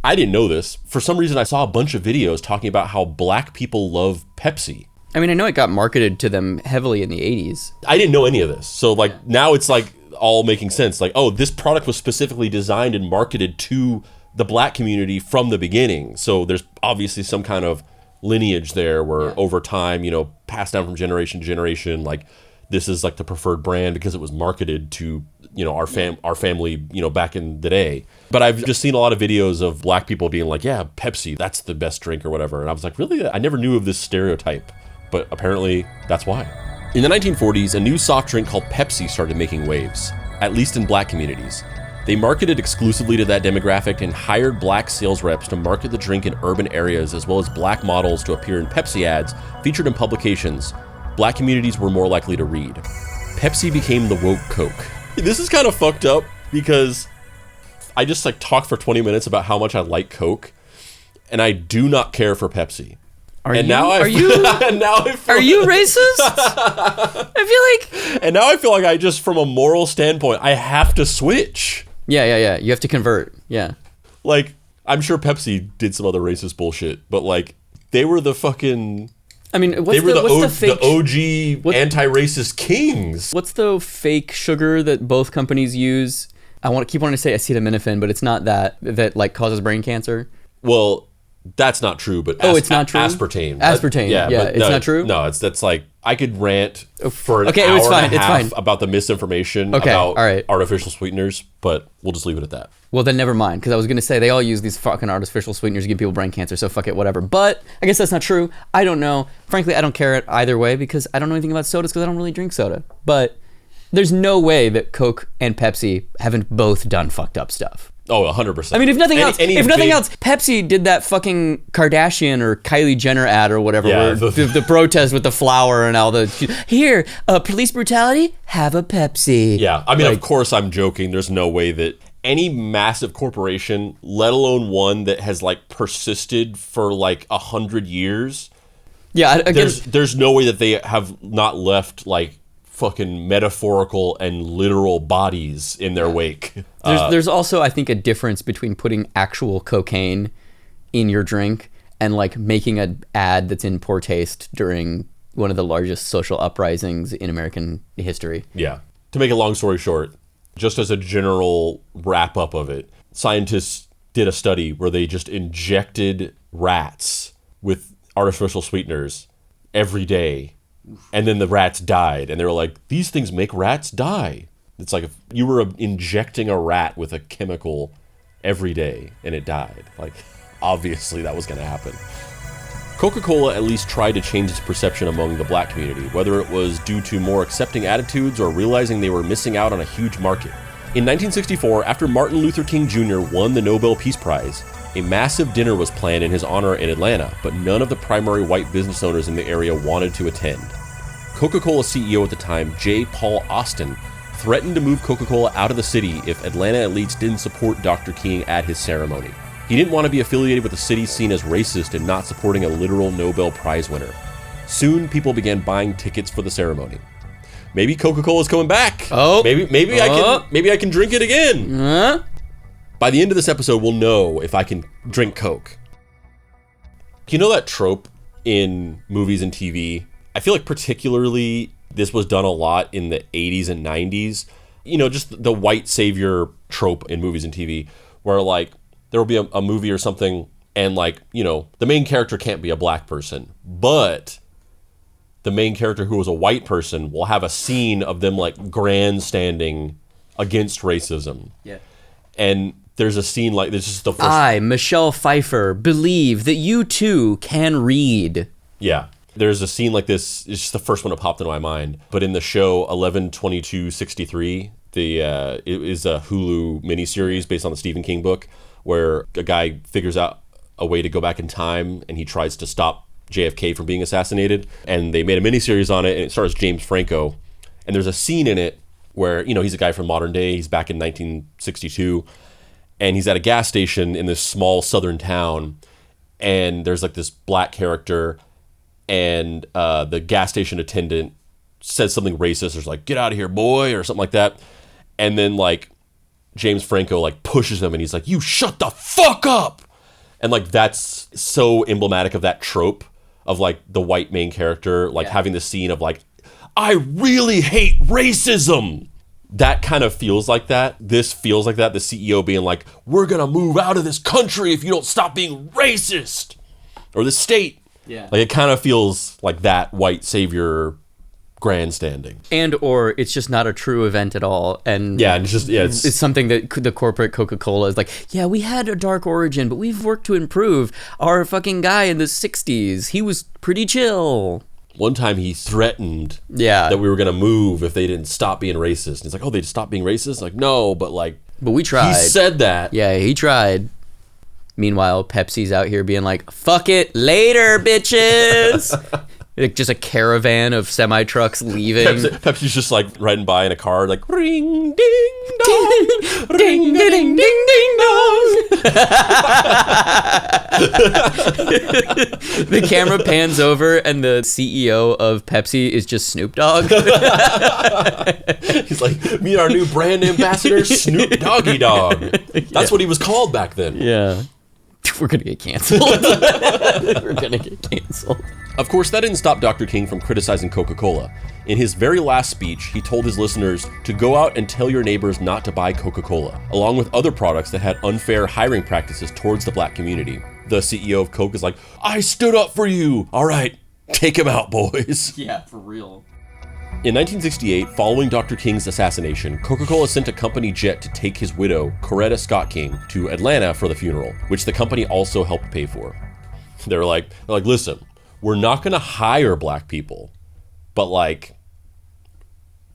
I didn't know this. For some reason, I saw a bunch of videos talking about how black people love Pepsi. I mean, I know it got marketed to them heavily in the 80s. I didn't know any of this. So, like, now it's, like, all making sense. Like, oh, this product was specifically designed and marketed to the black community from the beginning. So there's obviously some kind of lineage there where over time, you know, passed down from generation to generation, like, this is, like, the preferred brand because it was marketed to, you know, our family, you know, back in the day. But I've just seen a lot of videos of black people being like, yeah, Pepsi, that's the best drink or whatever. And I was like, really? I never knew of this stereotype. But apparently, that's why. In the 1940s, a new soft drink called Pepsi started making waves, at least in black communities. They marketed exclusively to that demographic and hired black sales reps to market the drink in urban areas, as well as black models to appear in Pepsi ads featured in publications black communities were more likely to read. Pepsi became the woke Coke. This is kind of fucked up because I just like talked for 20 minutes about how much I like Coke, and I do not care for Pepsi. Are you racist? I feel like... And now I feel like I just, from a moral standpoint, I have to switch. Yeah. You have to convert. Yeah. Like, I'm sure Pepsi did some other racist bullshit, but like, they were the fucking... I mean, the OG anti-racist kings. What's the fake sugar that both companies use? I keep wanting to say acetaminophen, but it's not that like causes brain cancer. Well... That's not true, but it's not true. Aspartame. Yeah, it's not true. No, that's like I could rant for an hour and a half about the misinformation about artificial sweeteners, but we'll just leave it at that. Well, then never mind, because I was gonna say they all use these fucking artificial sweeteners to give people brain cancer, so fuck it, whatever. But I guess that's not true. I don't know. Frankly, I don't care it either way because I don't know anything about sodas because I don't really drink soda. But there's no way that Coke and Pepsi haven't both done fucked up stuff. Oh, 100%. I mean, if nothing else, Pepsi did that fucking Kardashian or Kylie Jenner ad or whatever, where the protest with the flower and all the police brutality, have a Pepsi. Yeah, I mean, of course I'm joking. There's no way that any massive corporation, let alone one that has like persisted for like 100 years. Yeah, there's no way that they have not left like fucking metaphorical and literal bodies in their wake. There's also, I think, a difference between putting actual cocaine in your drink and like making an ad that's in poor taste during one of the largest social uprisings in American history. Yeah. To make a long story short, just as a general wrap up of it, scientists did a study where they just injected rats with artificial sweeteners every day, and then the rats died, and they were like, these things make rats die. It's like if you were injecting a rat with a chemical every day and it died. Like, obviously that was going to happen. Coca-Cola at least tried to change its perception among the black community, whether it was due to more accepting attitudes or realizing they were missing out on a huge market. In 1964, after Martin Luther King Jr. won the Nobel Peace Prize, a massive dinner was planned in his honor in Atlanta, but none of the primary white business owners in the area wanted to attend. Coca-Cola CEO at the time, J. Paul Austin, threatened to move Coca-Cola out of the city if Atlanta elites didn't support Dr. King at his ceremony. He didn't want to be affiliated with a city seen as racist and not supporting a literal Nobel Prize winner. Soon, people began buying tickets for the ceremony. Maybe Coca-Cola's coming back. Oh, maybe I can drink it again. By the end of this episode, we'll know if I can drink Coke. You know that trope in movies and TV? I feel like particularly this was done a lot in the 80s and 90s. You know, just the white savior trope in movies and TV, where like there will be a movie or something, and like, you know, the main character can't be a black person, but the main character who was a white person will have a scene of them like grandstanding against racism. Yeah. And there's a scene like this is the first. I, Michelle Pfeiffer, believe that you too can read. Yeah. There's a scene like this. It's just the first one that popped into my mind. But in the show 11/22/63, it is a Hulu miniseries based on the Stephen King book, where a guy figures out a way to go back in time and he tries to stop JFK from being assassinated. And they made a miniseries on it, and it stars James Franco. And there's a scene in it where, you know, he's a guy from modern day. He's back in 1962, and he's at a gas station in this small southern town. And there's like this black character, and the gas station attendant says something racist. There's like, "Get out of here, boy," or something like that. And then like James Franco like pushes him, and he's like, "You shut the fuck up." And like that's so emblematic of that trope of like the white main character like having the scene of like, "I really hate racism." That kind of feels like that. This feels like that. The CEO being like, "We're gonna move out of this country if you don't stop being racist," or the state. Yeah. Like it kind of feels like that white savior grandstanding. And or it's just not a true event at all. And yeah, it's something that the corporate Coca-Cola is like, yeah, we had a dark origin, but we've worked to improve. Our fucking guy in the 60s, he was pretty chill. One time he threatened that we were going to move if they didn't stop being racist. And it's like, oh, they stopped being racist? Like, no, but we tried. He said that. Yeah, he tried. Meanwhile, Pepsi's out here being like, fuck it, later, bitches. Like just a caravan of semi-trucks leaving. Pepsi's just like riding by in a car, like, ring, ding, dong, ding, ding, ding, ding, ding, dong. The camera pans over and the CEO of Pepsi is just Snoop Dogg. He's like, meet our new brand ambassador, Snoop Doggy Dog. That's what he was called back then. Yeah. We're going to get canceled. We're going to get canceled. Of course, that didn't stop Dr. King from criticizing Coca-Cola. In his very last speech, he told his listeners to go out and tell your neighbors not to buy Coca-Cola, along with other products that had unfair hiring practices towards the black community. The CEO of Coke is like, "I stood up for you. All right, take him out, boys." Yeah, for real. In 1968, following Dr. King's assassination, Coca-Cola sent a company jet to take his widow, Coretta Scott King, to Atlanta for the funeral, which the company also helped pay for. They're like, listen, we're not going to hire black people, but like,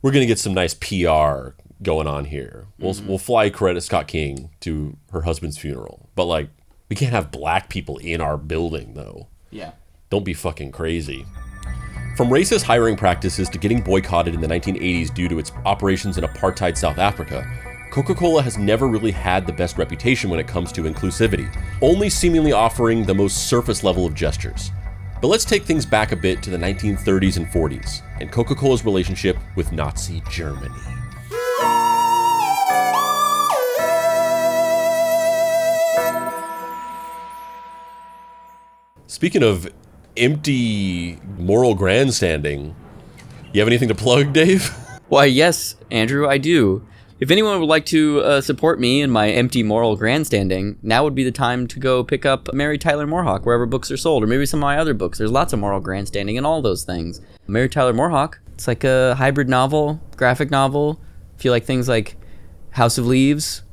we're going to get some nice PR going on here. We'll fly Coretta Scott King to her husband's funeral, but like, we can't have black people in our building though. Yeah. Don't be fucking crazy. From racist hiring practices to getting boycotted in the 1980s due to its operations in apartheid South Africa, Coca-Cola has never really had the best reputation when it comes to inclusivity, only seemingly offering the most surface level of gestures. But let's take things back a bit to the 1930s and 40s, and Coca-Cola's relationship with Nazi Germany. Speaking of empty moral grandstanding, you have anything to plug, Dave? Why, yes, Andrew, I do. If anyone would like to support me in my empty moral grandstanding, now would be the time to go pick up Mary Tyler Moore wherever books are sold, or maybe some of my other books. There's lots of moral grandstanding in all those things. Mary Tyler Moore, it's like a hybrid novel, graphic novel. If you like things like House of Leaves,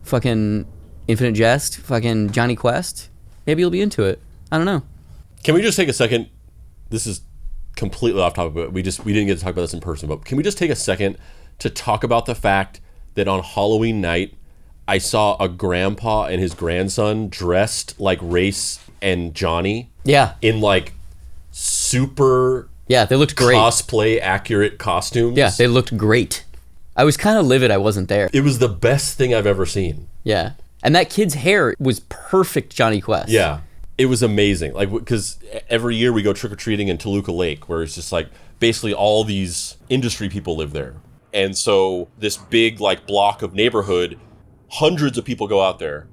fucking Infinite Jest, fucking Johnny Quest, maybe you'll be into it. I don't know. Can we just take a second? This is completely off topic, but we didn't get to talk about this in person, but can we just take a second to talk about the fact that on Halloween night, I saw a grandpa and his grandson dressed like Race and Johnny. Yeah. In like super they looked great. Cosplay accurate costumes. Yeah, they looked great. I was kind of livid I wasn't there. It was the best thing I've ever seen. Yeah. And that kid's hair was perfect Johnny Quest. Yeah. It was amazing. Like, because every year we go trick-or-treating in Toluca Lake, where it's just like basically all these industry people live there. And so this big like block of neighborhood, hundreds of people go out there,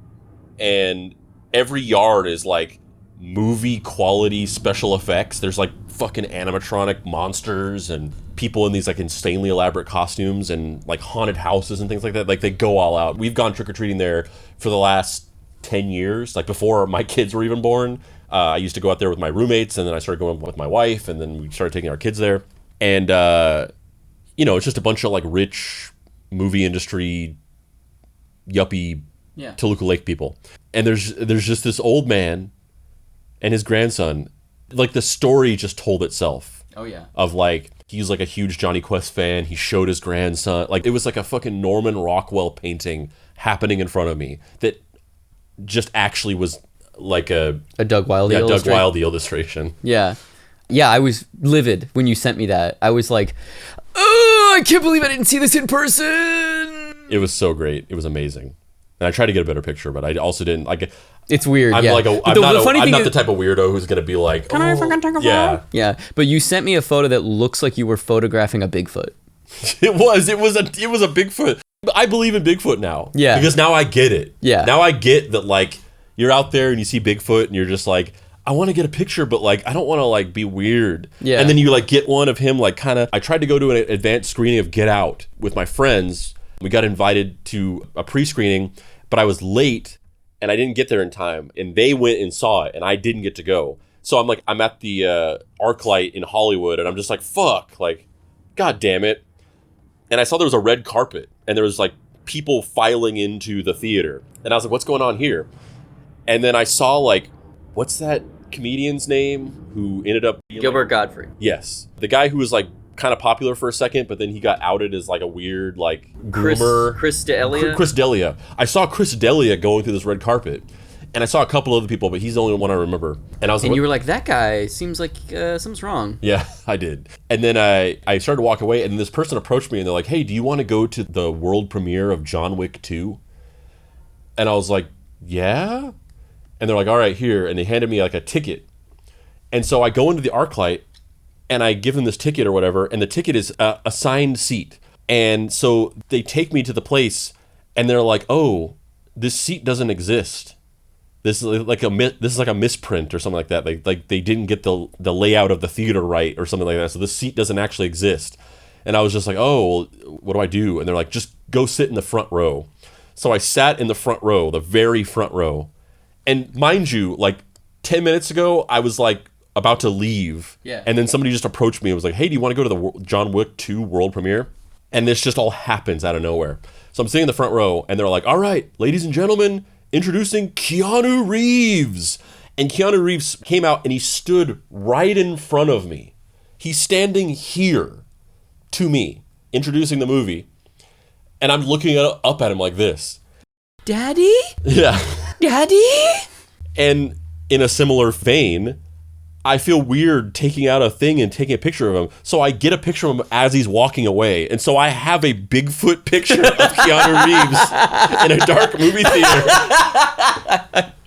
and every yard is like movie quality special effects. There's like fucking animatronic monsters and people in these like insanely elaborate costumes and like haunted houses and things like that. Like they go all out. We've gone trick-or-treating there for the last 10 years, like before my kids were even born. I used to go out there with my roommates, and then I started going with my wife, and then we started taking our kids there. And, it's just a bunch of like rich movie industry, yuppie, Toluca Lake people. And there's just this old man and his grandson. Like the story just told itself. Oh, yeah. Of like, he's like a huge Johnny Quest fan. He showed his grandson. Like it was like a fucking Norman Rockwell painting happening in front of me that just actually was like a Doug Wilde illustration. Doug Wilde illustration. Yeah. Yeah, I was livid when you sent me that. I was like, oh, I can't believe I didn't see this in person. It was so great. It was amazing. And I tried to get a better picture, but I also didn't like. It's weird. I'm yeah. like I'm not the type of weirdo who's gonna be like, can I fucking take a photo? Yeah. But you sent me a photo that looks like you were photographing a Bigfoot. It was a Bigfoot. I believe in Bigfoot now. Yeah. Because now I get it. Yeah. Now I get that, like, you're out there and you see Bigfoot and you're just like, I want to get a picture, but like, I don't want to like be weird. Yeah. And then you like get one of him, like kind of, I tried to go to an advanced screening of Get Out with my friends. We got invited to a pre-screening, but I was late and I didn't get there in time. And they went and saw it and I didn't get to go. So I'm at the ArcLight in Hollywood and I'm just like, fuck, like, God damn it. And I saw there was a red carpet and there was like people filing into the theater. And I was like, what's going on here? And then I saw like, what's that comedian's name who ended up being Gilbert Godfrey. Yes. The guy who was like kind of popular for a second, but then he got outed as like a weird like groomer. Chris D'Elia? Chris D'Elia. I saw Chris D'Elia going through this red carpet. And I saw a couple other people, but he's the only one I remember. And I was like, you were like, that guy seems like something's wrong. Yeah, I did. And then I started to walk away, and this person approached me, and they're like, hey, do you want to go to the world premiere of John Wick 2? And I was like, yeah? And they're like, all right, here. And they handed me like a ticket. And so I go into the ArcLight, and I give them this ticket or whatever, and the ticket is a assigned seat. And so they take me to the place, and they're like, oh, this seat doesn't exist. This is like a misprint or something like that. Like they didn't get the layout of the theater right or something like that. So this seat doesn't actually exist. And I was just like, oh, what do I do? And they're like, just go sit in the front row. So I sat in the front row, the very front row. And mind you, like 10 minutes ago, I was like about to leave. Yeah. And then somebody just approached me and was like, hey, do you want to go to the John Wick 2 world premiere? And this just all happens out of nowhere. So I'm sitting in the front row and they're like, all right, ladies and gentlemen, introducing Keanu Reeves. And Keanu Reeves came out and he stood right in front of me. He's standing here to me, introducing the movie. And I'm looking up at him like this. Daddy? Yeah. Daddy? And in a similar vein, I feel weird taking out a thing and taking a picture of him. So I get a picture of him as he's walking away. And so I have a Bigfoot picture of Keanu Reeves in a dark movie theater.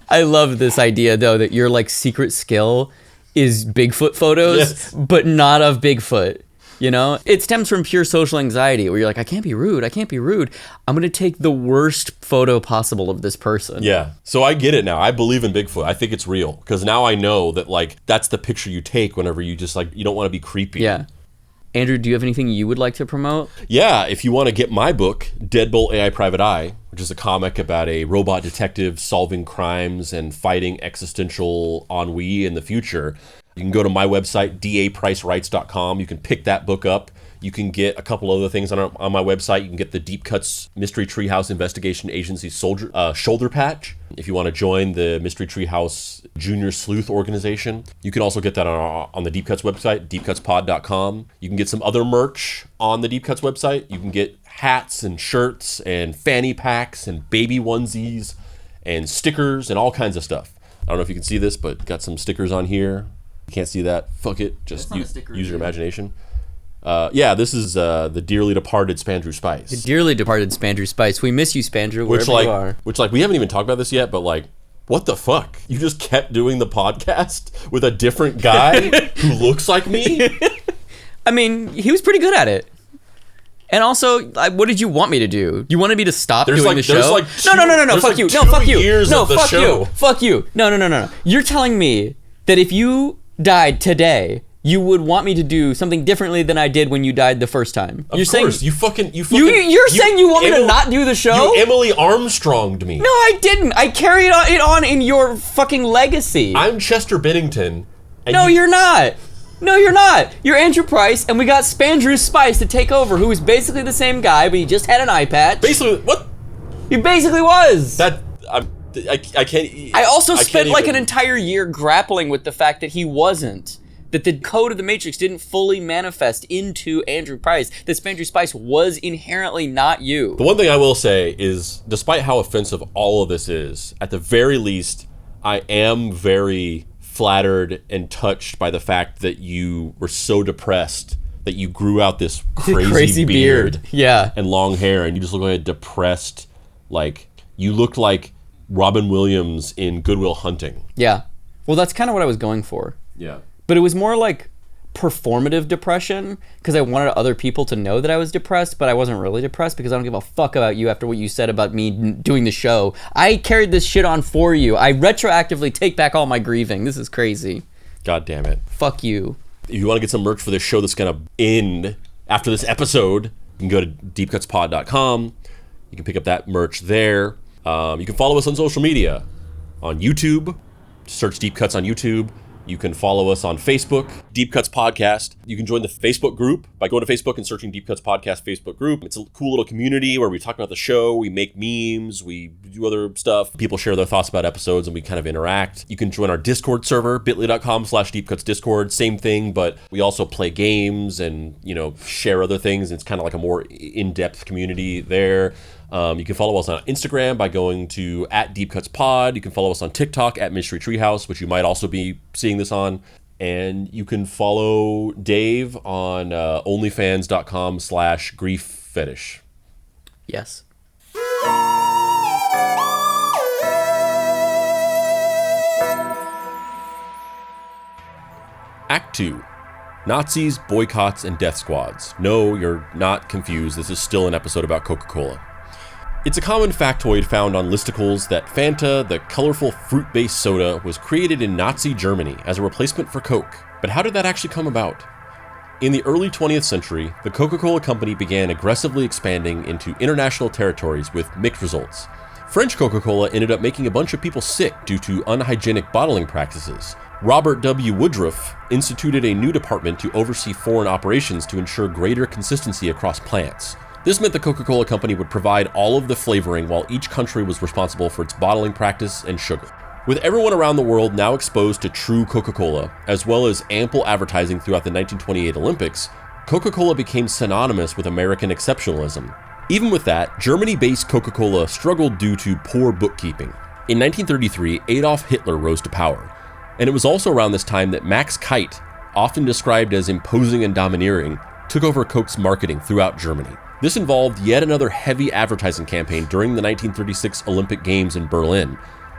I love this idea, though, that your like secret skill is Bigfoot photos, yes, but not of Bigfoot. You know, it stems from pure social anxiety where you're like, I can't be rude. I'm going to take the worst photo possible of this person. Yeah. So I get it now. I believe in Bigfoot. I think it's real because now I know that like that's the picture you take whenever you just like, you don't want to be creepy. Yeah. Andrew, do you have anything you would like to promote? Yeah, if you want to get my book, Deadbolt AI Private Eye, which is a comic about a robot detective solving crimes and fighting existential ennui in the future, you can go to my website, dapricerights.com. You can pick that book up. You can get a couple other things on my website. You can get the Deep Cuts Mystery Treehouse Investigation Agency shoulder patch if you want to join the Mystery Treehouse Junior Sleuth organization. You can also get that on the Deep Cuts website, deepcutspod.com. You can get some other merch on the Deep Cuts website. You can get hats and shirts and fanny packs and baby onesies and stickers and all kinds of stuff. I don't know if you can see this, but got some stickers on here. You can't see that? Fuck it. Just use your imagination. This is the dearly departed Spandrew Spice. The dearly departed Spandrew Spice. We miss you, Spandrew, wherever you are. Which, we haven't even talked about this yet, but, what the fuck? You just kept doing the podcast with a different guy who looks like me? I mean, he was pretty good at it. And also, what did you want me to do? You wanted me to stop doing the show? No, fuck you. No, fuck you. No, fuck you. Fuck you. No. You're telling me that if you died today, you would want me to do something differently than I did when you died the first time. You're saying you fucking you're saying you want me to not do the show? You Emily Armstronged me. No, I didn't. I carried it on in your fucking legacy. I'm Chester Bennington. No, you're not. No, you're not. You're Andrew Price, and we got Spandrew Spice to take over, who is basically the same guy, but he just had an eye patch. Basically, what? He basically was. I can't. I also spent an entire year grappling with the fact that he wasn't. That the code of the Matrix didn't fully manifest into Andrew Price. That Spandrew Spice was inherently not you. The one thing I will say is, despite how offensive all of this is, at the very least, I am very flattered and touched by the fact that you were so depressed that you grew out this crazy beard. Yeah. And long hair, and you just look like a depressed, you looked like Robin Williams in Good Will Hunting. Yeah. Well, that's kind of what I was going for. Yeah. But it was more like performative depression, because I wanted other people to know that I was depressed, but I wasn't really depressed because I don't give a fuck about you after what you said about me doing the show. I carried this shit on for you. I retroactively take back all my grieving. This is crazy. God damn it. Fuck you. If you want to get some merch for this show that's going to end after this episode, you can go to deepcutspod.com. You can pick up that merch there. You can follow us on social media. On YouTube, search Deep Cuts on YouTube. You can follow us on Facebook, Deep Cuts Podcast. You can join the Facebook group by going to Facebook and searching Deep Cuts Podcast Facebook group. It's a cool little community where we talk about the show, we make memes, we do other stuff. People share their thoughts about episodes and we kind of interact. You can join our Discord server, bit.ly.com/deepcutsdiscord. Same thing, but we also play games and, share other things. It's kind of like a more in-depth community there. You can follow us on Instagram by going to @DeepCutsPod. You can follow us on TikTok @Mystery Treehouse, which you might also be seeing this on. And you can follow Dave on onlyfans.com/grieffetish. Yes. Act 2. Nazis, boycotts, and death squads. No, you're not confused. This is still an episode about Coca-Cola. It's a common factoid found on listicles that Fanta, the colorful fruit-based soda, was created in Nazi Germany as a replacement for Coke. But how did that actually come about? In the early 20th century, the Coca-Cola company began aggressively expanding into international territories with mixed results. French Coca-Cola ended up making a bunch of people sick due to unhygienic bottling practices. Robert W. Woodruff instituted a new department to oversee foreign operations to ensure greater consistency across plants. This meant the Coca-Cola company would provide all of the flavoring while each country was responsible for its bottling practice and sugar. With everyone around the world now exposed to true Coca-Cola, as well as ample advertising throughout the 1928 Olympics, Coca-Cola became synonymous with American exceptionalism. Even with that, Germany-based Coca-Cola struggled due to poor bookkeeping. In 1933, Adolf Hitler rose to power, and it was also around this time that Max Kite, often described as imposing and domineering, took over Coke's marketing throughout Germany. This involved yet another heavy advertising campaign during the 1936 Olympic Games in Berlin.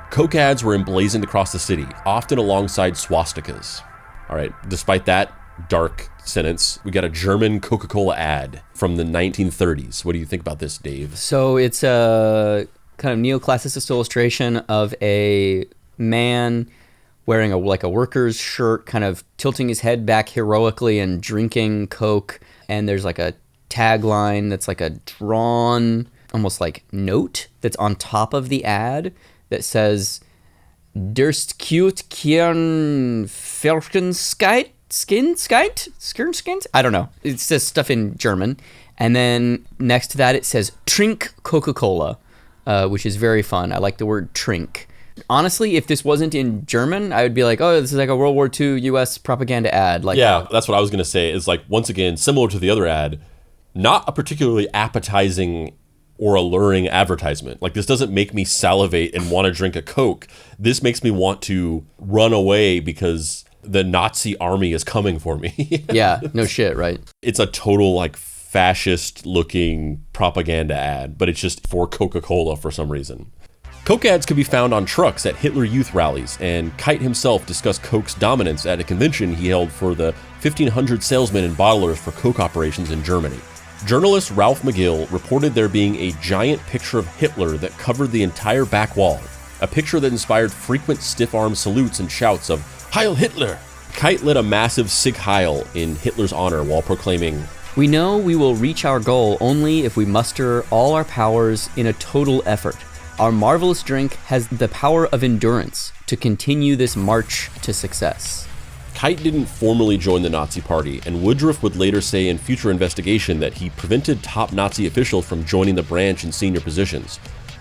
Coke ads were emblazoned across the city, often alongside swastikas. All right, despite that dark sentence, we got a German Coca-Cola ad from the 1930s. What do you think about this, Dave? So it's a kind of neoclassicist illustration of a man wearing a worker's shirt, kind of tilting his head back heroically and drinking Coke. And there's like a tagline that's like a drawn, almost like note that's on top of the ad that says, "Durst cute Kiern Felkenskite? Skint? I don't know. It says stuff in German. And then next to that, it says, Trink Coca-Cola, which is very fun. I like the word trink. Honestly, if this wasn't in German, I would be like, oh, this is like a World War II U.S. propaganda ad. Like, yeah, that's what I was going to say. Is like, once again, similar to the other ad, not a particularly appetizing or alluring advertisement. Like, this doesn't make me salivate and want to drink a Coke. This makes me want to run away because the Nazi army is coming for me. Yeah, no shit, right? It's a total, like, fascist-looking propaganda ad, but it's just for Coca-Cola for some reason. Coke ads could be found on trucks at Hitler Youth rallies, and Kite himself discussed Coke's dominance at a convention he held for the 1,500 salesmen and bottlers for Coke operations in Germany. Journalist Ralph McGill reported there being a giant picture of Hitler that covered the entire back wall, a picture that inspired frequent stiff-arm salutes and shouts of "Heil Hitler!" Kite lit a massive Sig Heil in Hitler's honor while proclaiming, "We know we will reach our goal only if we muster all our powers in a total effort. Our marvelous drink has the power of endurance to continue this march to success." Kite didn't formally join the Nazi Party, and Woodruff would later say in future investigation that he prevented top Nazi officials from joining the branch in senior positions.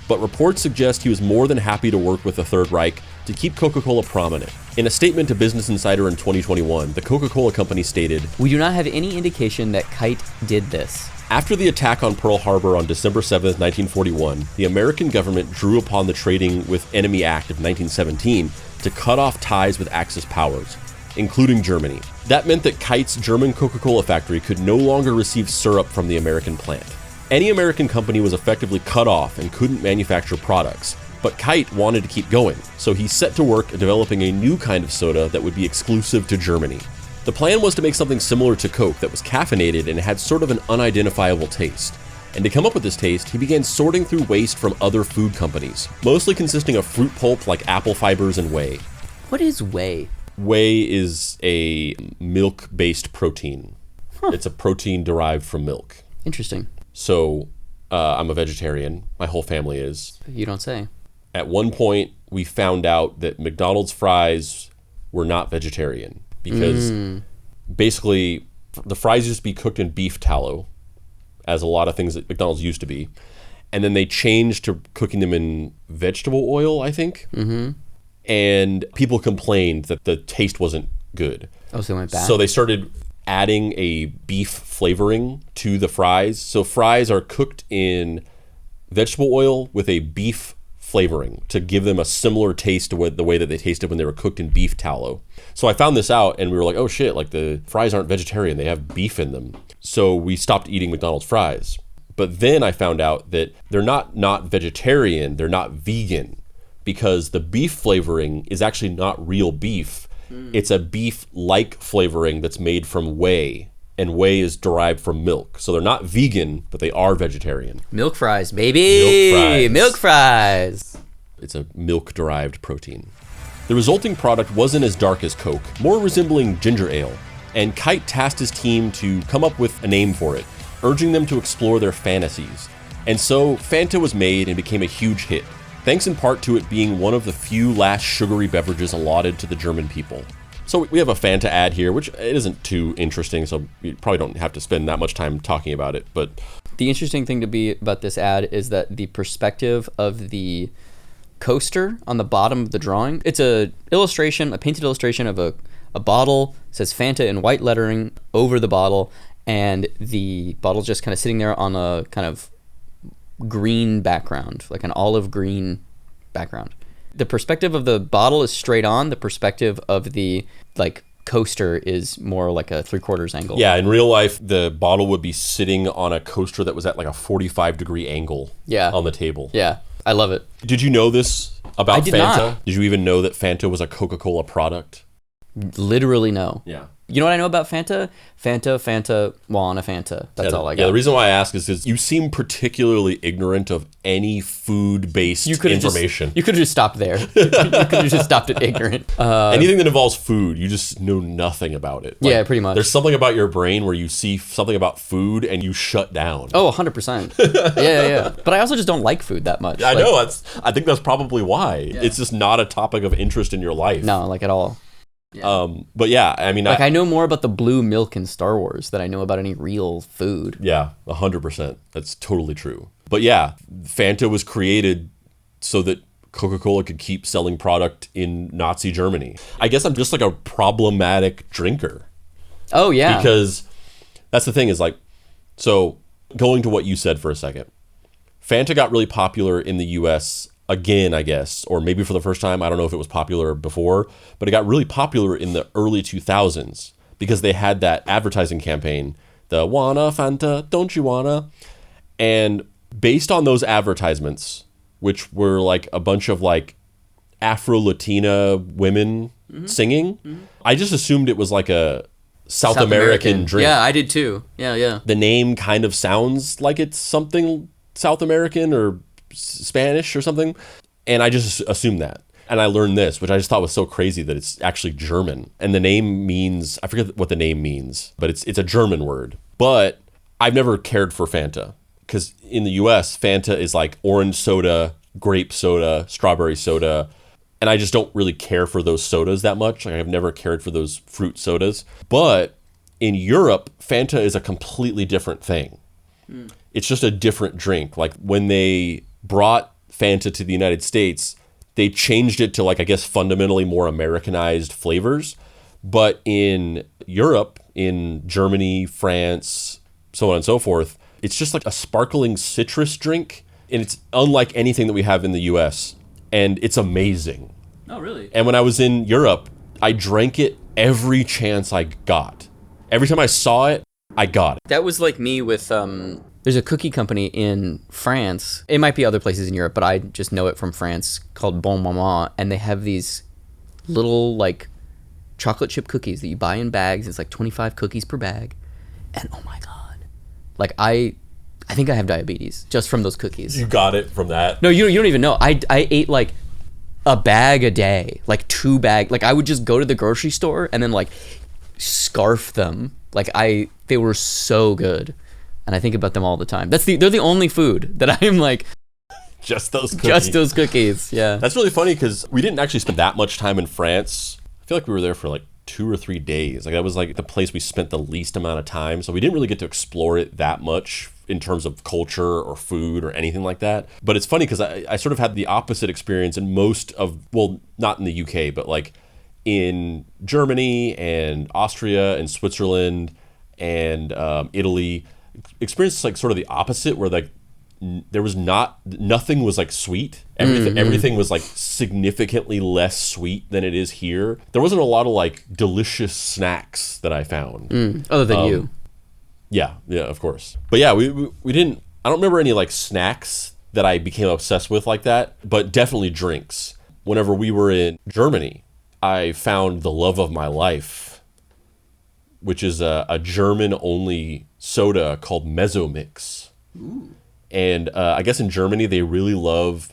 But reports suggest he was more than happy to work with the Third Reich to keep Coca-Cola prominent. In a statement to Business Insider in 2021, the Coca-Cola company stated, "We do not have any indication that Kite did this." After the attack on Pearl Harbor on December 7, 1941, the American government drew upon the Trading with Enemy Act of 1917 to cut off ties with Axis powers, including Germany. That meant that Kite's German Coca-Cola factory could no longer receive syrup from the American plant. Any American company was effectively cut off and couldn't manufacture products, but Kite wanted to keep going, so he set to work developing a new kind of soda that would be exclusive to Germany. The plan was to make something similar to Coke that was caffeinated and had sort of an unidentifiable taste. And to come up with this taste, he began sorting through waste from other food companies, mostly consisting of fruit pulp like apple fibers and whey. What is whey? Whey is a milk-based protein. It's a protein derived from milk. Interesting. So, I'm a vegetarian. My whole family is. You don't say. At one point, we found out that McDonald's fries were not vegetarian because basically the fries used to be cooked in beef tallow, as a lot of things at McDonald's used to be. And then they changed to cooking them in vegetable oil, I think. Mm-hmm. And people complained that the taste wasn't good. Oh, so they went back? So they started adding a beef flavoring to the fries. So fries are cooked in vegetable oil with a beef flavoring to give them a similar taste to the way that they tasted when they were cooked in beef tallow. So I found this out and we were like, oh shit, like the fries aren't vegetarian, they have beef in them. So we stopped eating McDonald's fries. But then I found out that they're not vegetarian, they're not vegan, because the beef flavoring is actually not real beef. It's a beef-like flavoring that's made from whey, and whey is derived from milk. So they're not vegan, but they are vegetarian. Milk fries, baby! Milk fries! It's a milk-derived protein. The resulting product wasn't as dark as Coke, more resembling ginger ale, and Kite tasked his team to come up with a name for it, urging them to explore their fantasies. And so Fanta was made and became a huge hit, thanks in part to it being one of the few last sugary beverages allotted to the German people. So we have a Fanta ad here, which it isn't too interesting, so you probably don't have to spend that much time talking about it, but... The interesting thing to be about this ad is that the perspective of the coaster on the bottom of the drawing, it's a painted illustration of a bottle, it says Fanta in white lettering over the bottle, and the bottle's just kind of sitting there on a kind of green background, like an olive green background. The perspective of the bottle is straight on. The perspective of the coaster is more like a 3/4 angle. Yeah, in real life, the bottle would be sitting on a coaster that was at like a 45-degree angle on the table. Yeah, I love it. Did you know this about I did Fanta? not. Did you even know that Fanta was a Coca-Cola product? Literally no. Yeah. You know what I know about Fanta? Fanta, wanna Fanta. That's all I got. Yeah, the reason why I ask is because you seem particularly ignorant of any food-based information. You could have just stopped there. You could have just stopped at ignorant. Anything that involves food, you just know nothing about it. Yeah, pretty much. There's something about your brain where you see something about food and you shut down. Oh, 100%. Yeah. But I also just don't like food that much. I know. I think that's probably why. Yeah. It's just not a topic of interest in your life. No, like at all. Yeah. But yeah, I mean, I know more about the blue milk in Star Wars than I know about any real food. Yeah, 100%. That's totally true. But yeah, Fanta was created so that Coca-Cola could keep selling product in Nazi Germany. I guess I'm just like a problematic drinker. Oh yeah. Because that's the thing is like, so going to what you said for a second, Fanta got really popular in the US again, I guess, or maybe for the first time. I don't know if it was popular before, but it got really popular in the early 2000s because they had that advertising campaign, the "Wanna Fanta, don't you wanna?" And based on those advertisements, which were like a bunch of like Afro-Latina women singing, I just assumed it was like a South American drink. Yeah, I did too. Yeah. The name kind of sounds like it's something South American or Spanish or something, and I just assumed that. And I learned this, which I just thought was so crazy, that it's actually German, and the name means, I forget what the name means, but it's a German word. But I've never cared for Fanta because in the US, Fanta is like orange soda, grape soda, strawberry soda, and I just don't really care for those sodas that much. Like, I've never cared for those fruit sodas. But in Europe, Fanta is a completely different thing. It's just a different drink. Like when they brought Fanta to the United States, they changed it to like, I guess, fundamentally more Americanized flavors. But in Europe, in Germany, France, so on and so forth, it's just like a sparkling citrus drink. And it's unlike anything that we have in the US. And it's amazing. Oh, really? And when I was in Europe, I drank it every chance I got. Every time I saw it, I got it. That was like me with, there's a cookie company in France. It might be other places in Europe, but I just know it from France, called Bon Maman. And they have these little like chocolate chip cookies that you buy in bags. It's like 25 cookies per bag. And oh my God. Like I think I have diabetes just from those cookies. You got it from that? No, you don't even know. I ate like a bag a day, like 2 bags. Like I would just go to the grocery store and then like scarf them. Like they were so good. And I think about them all the time. They're the only food that I'm like, just those cookies. Just those cookies, yeah. That's really funny because we didn't actually spend that much time in France. I feel like we were there for like 2 or 3 days. Like that was like the place we spent the least amount of time. So we didn't really get to explore it that much in terms of culture or food or anything like that. But it's funny because I sort of had the opposite experience in most of, well, not in the UK, but like in Germany and Austria and Switzerland and Italy. Experienced like sort of the opposite, where like there was nothing was like sweet. Everything was like significantly less sweet than it is here. There wasn't a lot of like delicious snacks that I found. Other than you. Yeah, of course. But yeah, we didn't, I don't remember any like snacks that I became obsessed with like that, but definitely drinks. Whenever we were in Germany, I found the love of my life, which is a German-only soda called Mezzomix. Ooh. And I guess in Germany, they really love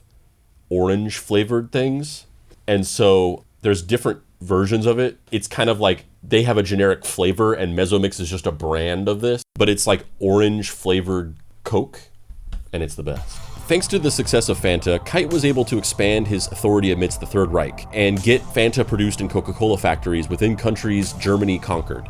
orange-flavored things. And so there's different versions of it. It's kind of like they have a generic flavor, and Mezzomix is just a brand of this. But it's like orange-flavored Coke, and it's the best. Thanks to the success of Fanta, Kite was able to expand his authority amidst the Third Reich and get Fanta produced in Coca-Cola factories within countries Germany conquered.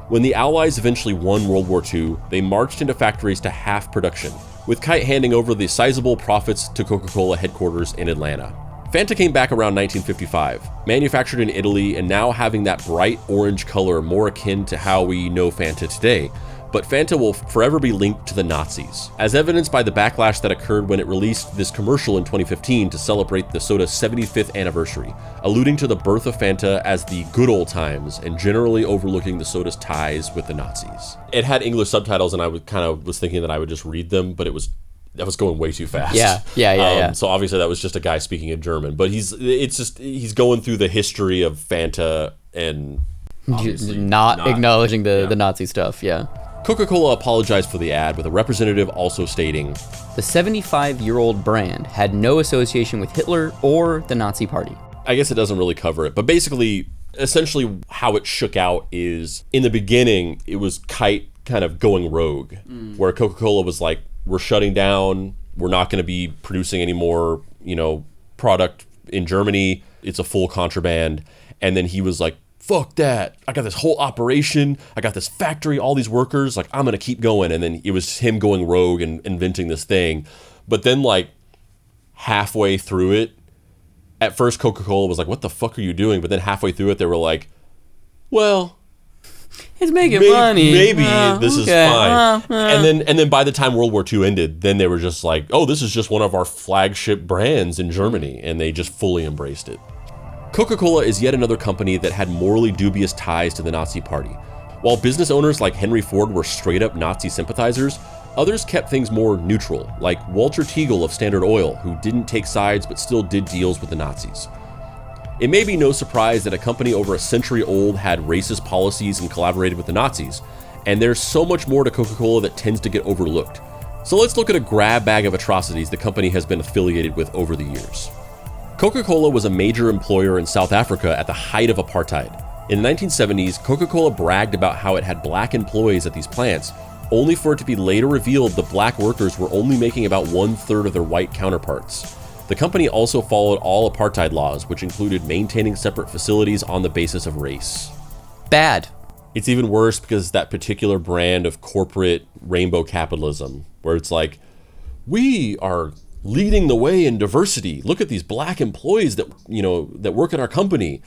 When the Allies eventually won World War II, they marched into factories to half production, with Kite handing over the sizable profits to Coca-Cola headquarters in Atlanta. Fanta came back around 1955, manufactured in Italy and now having that bright orange color more akin to how we know Fanta today. But Fanta will forever be linked to the Nazis, as evidenced by the backlash that occurred when it released this commercial in 2015 to celebrate the soda's 75th anniversary, alluding to the birth of Fanta as the good old times and generally overlooking the soda's ties with the Nazis. It had English subtitles, and I was thinking that I would just read them, but that was going way too fast. Yeah. So obviously that was just a guy speaking in German, but he's going through the history of Fanta and obviously not acknowledging the Nazi stuff, yeah. Coca-Cola apologized for the ad, with a representative also stating, The 75-year-old brand had no association with Hitler or the Nazi Party. I guess it doesn't really cover it, but basically, essentially how it shook out is, in the beginning, it was kind of going rogue, where Coca-Cola was like, we're shutting down, we're not going to be producing any more, product in Germany, it's a full contraband. And then he was like, fuck that, I got this whole operation, I got this factory, all these workers, like, I'm going to keep going. And then it was him going rogue and inventing this thing. But then, like, halfway through it, at first Coca-Cola was like, what the fuck are you doing? But then halfway through it, they were like, well, it's making money. Maybe this is fine. And then by the time World War II ended, then they were just like, oh, this is just one of our flagship brands in Germany. And they just fully embraced it. Coca-Cola is yet another company that had morally dubious ties to the Nazi Party. While business owners like Henry Ford were straight up Nazi sympathizers, others kept things more neutral, like Walter Teagle of Standard Oil, who didn't take sides but still did deals with the Nazis. It may be no surprise that a company over a century old had racist policies and collaborated with the Nazis, and there's so much more to Coca-Cola that tends to get overlooked. So let's look at a grab bag of atrocities the company has been affiliated with over the years. Coca-Cola was a major employer in South Africa at the height of apartheid. In the 1970s, Coca-Cola bragged about how it had black employees at these plants, only for it to be later revealed the black workers were only making about 1/3 of their white counterparts. The company also followed all apartheid laws, which included maintaining separate facilities on the basis of race. Bad. It's even worse because that particular brand of corporate rainbow capitalism, where it's like, we are leading the way in diversity. Look at these black employees that work at our company.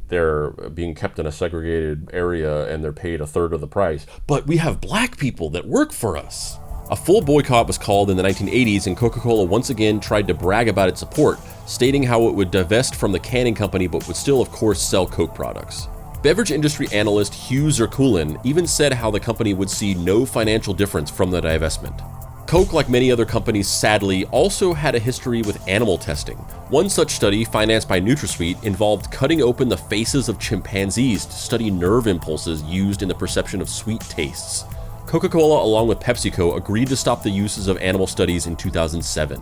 They're being kept in a segregated area and they're paid 1/3 of the price. But we have black people that work for us. A full boycott was called in the 1980s, and Coca-Cola once again tried to brag about its support, stating how it would divest from the canning company but would still, of course, sell Coke products. Beverage industry analyst Hugh Zirkulin even said how the company would see no financial difference from the divestment. Coke, like many other companies, sadly, also had a history with animal testing. One such study, financed by NutraSweet, involved cutting open the faces of chimpanzees to study nerve impulses used in the perception of sweet tastes. Coca-Cola, along with PepsiCo, agreed to stop the uses of animal studies in 2007.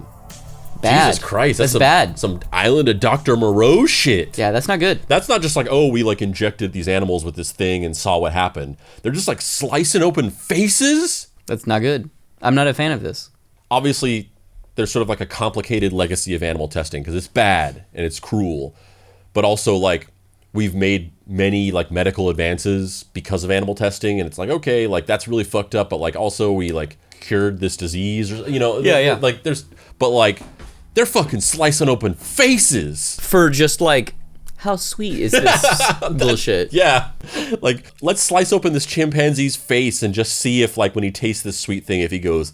Bad. Jesus Christ, that's bad. Some Island of Dr. Moreau shit. Yeah, that's not good. That's not just like, oh, we like injected these animals with this thing and saw what happened. They're just like slicing open faces? That's not good. I'm not a fan of this. Obviously, there's sort of like a complicated legacy of animal testing because it's bad and it's cruel. But also, like, we've made many like medical advances because of animal testing, and it's like, okay, like that's really fucked up, but like also we like cured this disease, or Yeah. Like but like they're fucking slicing open faces For just like, how sweet is this bullshit? Yeah, like let's slice open this chimpanzee's face and just see if like when he tastes this sweet thing, if he goes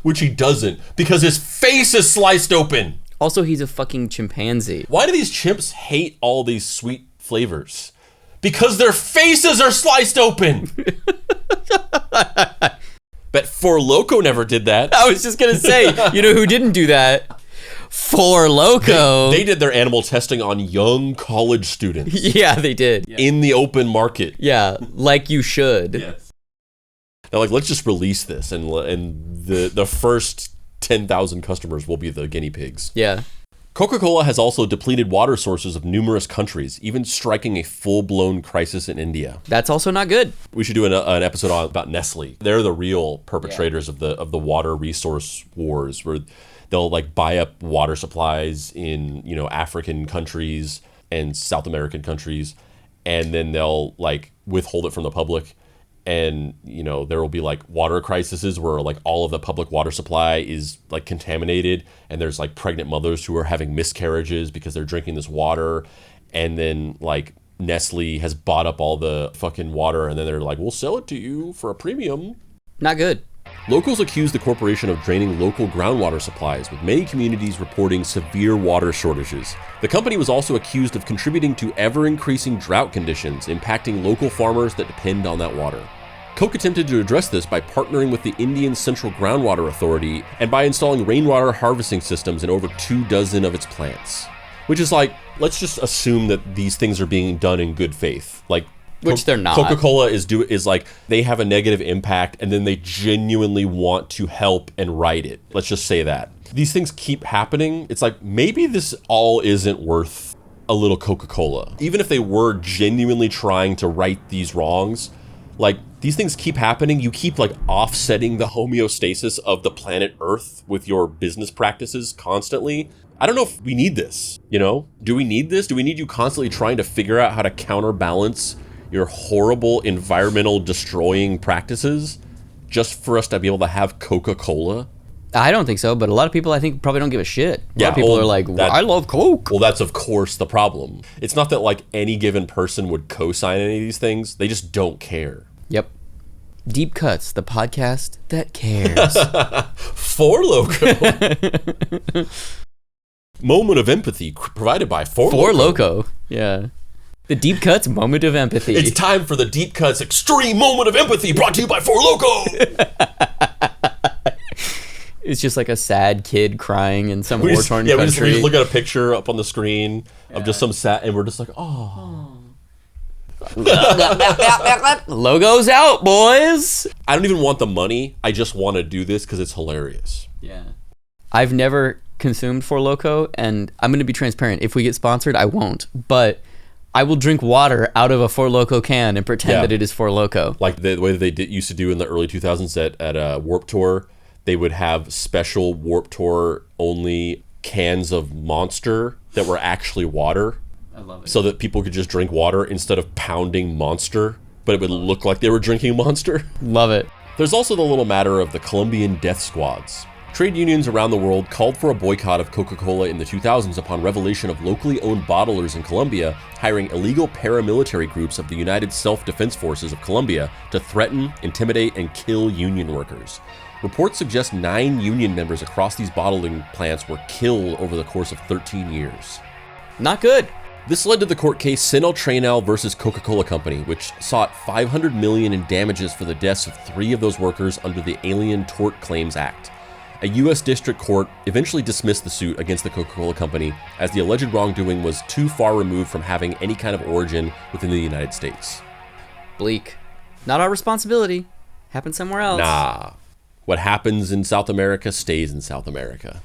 which he doesn't, because his face is sliced open. Also, he's a fucking chimpanzee. Why do these chimps hate all these sweet flavors? Because their faces are sliced open. Bet Four Loko never did that. I was just gonna say, you know who didn't do that? Four Loko. They did their animal testing on young college students. Yeah, they did. In the open market. Yeah, like you should. Yes. They're like, let's just release this, and the first 10,000 customers will be the guinea pigs. Yeah. Coca-Cola has also depleted water sources of numerous countries, even striking a full-blown crisis in India. That's also not good. We should do an episode about Nestle. They're the real perpetrators of the water resource wars, where they'll like buy up water supplies in African countries and South American countries, and then they'll like withhold it from the public. And there will be like water crises where like all of the public water supply is like contaminated, and there's like pregnant mothers who are having miscarriages because they're drinking this water. And then like Nestle has bought up all the fucking water, and then they're like, we'll sell it to you for a premium. Not good. Locals accuse the corporation of draining local groundwater supplies, with many communities reporting severe water shortages. The company was also accused of contributing to ever-increasing drought conditions, impacting local farmers that depend on that water. Coke attempted to address this by partnering with the Indian Central Groundwater Authority and by installing rainwater harvesting systems in over 24 of its plants. Which is like, let's just assume that these things are being done in good faith. Like, Which they're not. Coca-Cola is like, they have a negative impact and then they genuinely want to help and right it. Let's just say that. These things keep happening. It's like, maybe this all isn't worth a little Coca-Cola. Even if they were genuinely trying to right these wrongs, like, these things keep happening. You keep like offsetting the homeostasis of the planet Earth with your business practices constantly. I don't know if we need this, you know? Do we need this? Do we need you constantly trying to figure out how to counterbalance your horrible environmental destroying practices just for us to be able to have Coca-Cola? I don't think so, but a lot of people, I think, probably don't give a shit. A lot of people are like, I love Coke. Well, that's of course the problem. It's not that like any given person would co-sign any of these things. They just don't care. Yep. Deep Cuts, the podcast that cares. Four Loko. Moment of empathy provided by Four Loko. Yeah. The Deep Cuts moment of empathy. It's time for the Deep Cuts extreme moment of empathy brought to you by Four Loko. It's just like a sad kid crying in some war-torn country. We just look at a picture up on the screen of just some sad, and we're just like, oh. Logo's out, boys. I don't even want the money. I just want to do this because it's hilarious. Yeah. I've never consumed Four Loko, and I'm going to be transparent. If we get sponsored, I won't. But I will drink water out of a Four Loko can and pretend that it is Four Loko. Like the way that they used to do in the early 2000s at Warped Tour, they would have special Warped Tour only cans of Monster that were actually water. I love it. So that people could just drink water instead of pounding Monster, but it would look like they were drinking Monster. Love it. There's also the little matter of the Colombian death squads. Trade unions around the world called for a boycott of Coca-Cola in the 2000s upon revelation of locally owned bottlers in Colombia hiring illegal paramilitary groups of the United Self-Defense Forces of Colombia to threaten, intimidate, and kill union workers. Reports suggest 9 union members across these bottling plants were killed over the course of 13 years. Not good. This led to the court case Sinal Trainal versus Coca-Cola Company, which sought $500 million in damages for the deaths of 3 of those workers under the Alien Tort Claims Act. A U.S. district court eventually dismissed the suit against the Coca-Cola Company as the alleged wrongdoing was too far removed from having any kind of origin within the United States. Bleak. Not our responsibility. Happens somewhere else. Nah. What happens in South America stays in South America.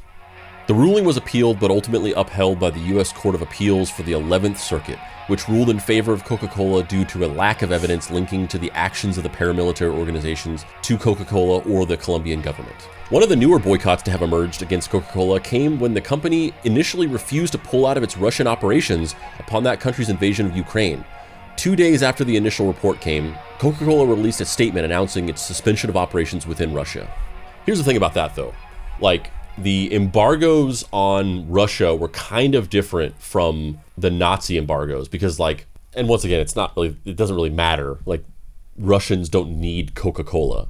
The ruling was appealed but ultimately upheld by the U.S. Court of Appeals for the 11th Circuit, which ruled in favor of Coca-Cola due to a lack of evidence linking to the actions of the paramilitary organizations to Coca-Cola or the Colombian government. One of the newer boycotts to have emerged against Coca-Cola came when the company initially refused to pull out of its Russian operations upon that country's invasion of Ukraine. 2 days after the initial report came, Coca-Cola released a statement announcing its suspension of operations within Russia. Here's the thing about that though. Like, the embargoes on Russia were kind of different from the Nazi embargoes because, like, and once again, it doesn't really matter. Like, Russians don't need Coca-Cola.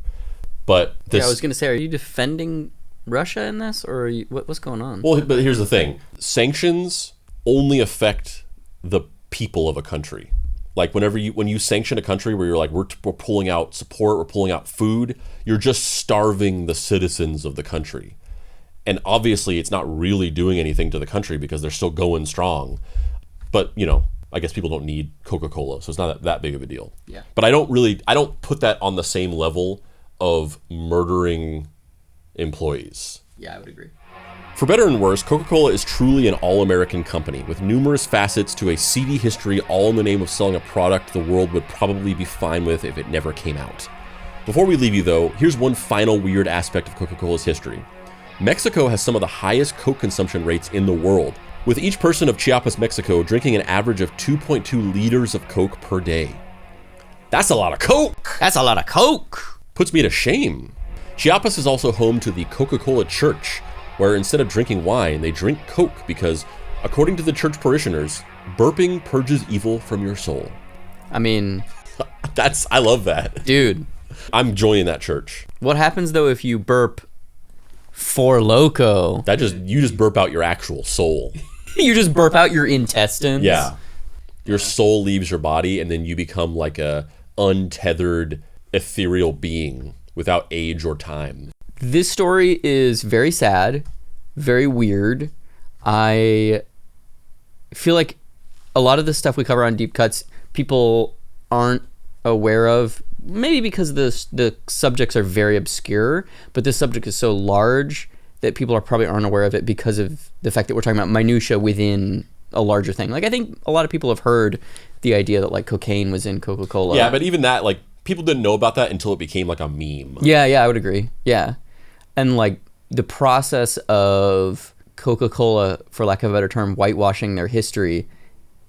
But this, yeah, I was going to say, are you defending Russia in this, or are you, what's going on? Well, but here's the thing. Sanctions only affect the people of a country. Like, when you sanction a country where you're like, we're pulling out support, we're pulling out food, you're just starving the citizens of the country. And obviously, it's not really doing anything to the country because they're still going strong. But, you know, I guess people don't need Coca-Cola, so it's not that big of a deal. Yeah. But I don't put that on the same level of murdering employees. Yeah, I would agree. For better and worse, Coca-Cola is truly an all-American company with numerous facets to a seedy history, all in the name of selling a product the world would probably be fine with if it never came out. Before we leave you though, here's one final weird aspect of Coca-Cola's history. Mexico has some of the highest Coke consumption rates in the world, with each person of Chiapas, Mexico drinking an average of 2.2 liters of Coke per day. That's a lot of Coke! That's a lot of Coke! Puts me to shame. Chiapas is also home to the Coca-Cola Church, where instead of drinking wine, they drink Coke because, according to the church parishioners, burping purges evil from your soul. I mean... I love that. Dude. I'm joining that church. What happens though if you burp Four Loko? You just burp out your actual soul. You just burp out your intestines? Yeah. Your soul leaves your body and then you become like a untethered, ethereal being without age or time. This story is very sad, very weird. I feel like a lot of the stuff we cover on Deep Cuts, people aren't aware of, maybe because the subjects are very obscure, but this subject is so large that people probably aren't aware of it because of the fact that we're talking about minutia within a larger thing. Like, I think a lot of people have heard the idea that like cocaine was in Coca-Cola. Yeah, but even that, like, people didn't know about that until it became like a meme. Yeah, I would agree. Yeah. And like the process of Coca-Cola, for lack of a better term, whitewashing their history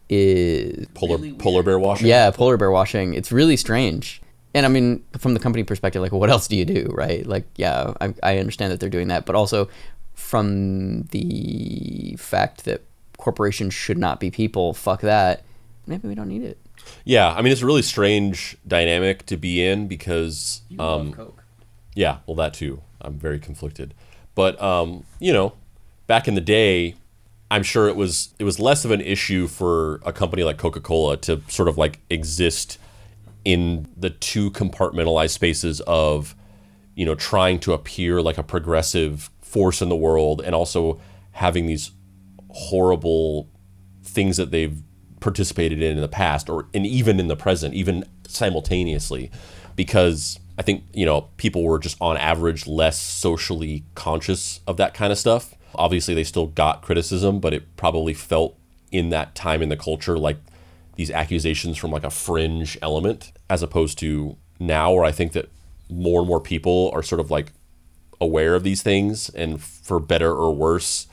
is polar bear washing. Yeah, polar bear washing. It's really strange. And I mean, from the company perspective, like, what else do you do, right? Like, yeah, I understand that they're doing that, but also from the fact that corporations should not be people, fuck that. Maybe we don't need it. Yeah, I mean, it's a really strange dynamic to be in because... You love Coke. Yeah, well, that too. I'm very conflicted. But, you know, back in the day, I'm sure it was less of an issue for a company like Coca-Cola to sort of like exist in the two compartmentalized spaces of, you know, trying to appear like a progressive force in the world and also having these horrible things that they've participated in the past and even in the present, even simultaneously, because I think, you know, people were just on average less socially conscious of that kind of stuff. Obviously, they still got criticism, but it probably felt in that time in the culture like these accusations from like a fringe element, as opposed to now where I think that more and more people are sort of like aware of these things, and for better or worse,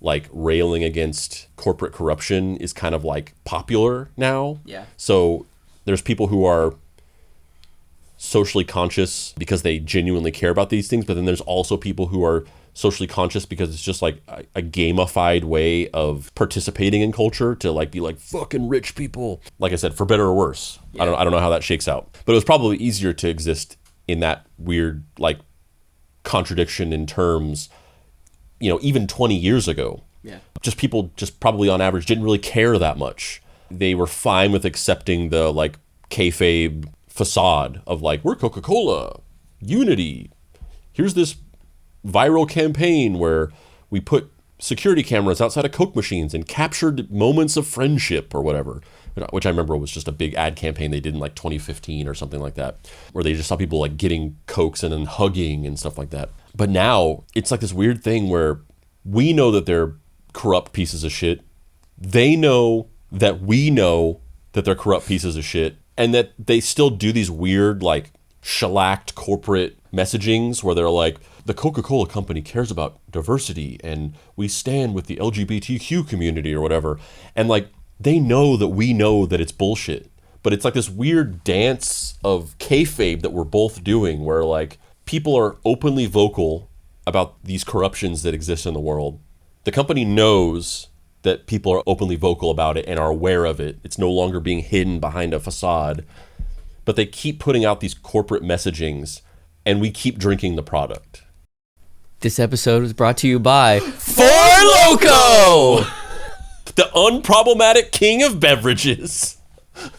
like railing against corporate corruption is kind of like popular now. Yeah. So there's people who are socially conscious because they genuinely care about these things, but then there's also people who are socially conscious because it's just like a gamified way of participating in culture to like be like fucking rich people. Like I said, for better or worse. Yeah. I don't know how that shakes out, but it was probably easier to exist in that weird like contradiction in terms, you know, even 20 years ago. Yeah. Just people just probably on average didn't really care that much. They were fine with accepting the like kayfabe facade of like, we're Coca-Cola, unity. Here's this viral campaign where we put security cameras outside of Coke machines and captured moments of friendship or whatever, which I remember was just a big ad campaign they did in like 2015 or something like that, where they just saw people like getting Cokes and then hugging and stuff like that. But now it's like this weird thing where we know that they're corrupt pieces of shit. They know that we know that they're corrupt pieces of shit, and that they still do these weird like shellacked corporate messagings where they're like, the Coca-Cola company cares about diversity and we stand with the LGBTQ community or whatever. And like, they know that we know that it's bullshit, but it's like this weird dance of kayfabe that we're both doing where like people are openly vocal about these corruptions that exist in the world. The company knows that people are openly vocal about it and are aware of it. It's no longer being hidden behind a facade, but they keep putting out these corporate messagings and we keep drinking the product. This episode was brought to you by Four Loko, the unproblematic king of beverages.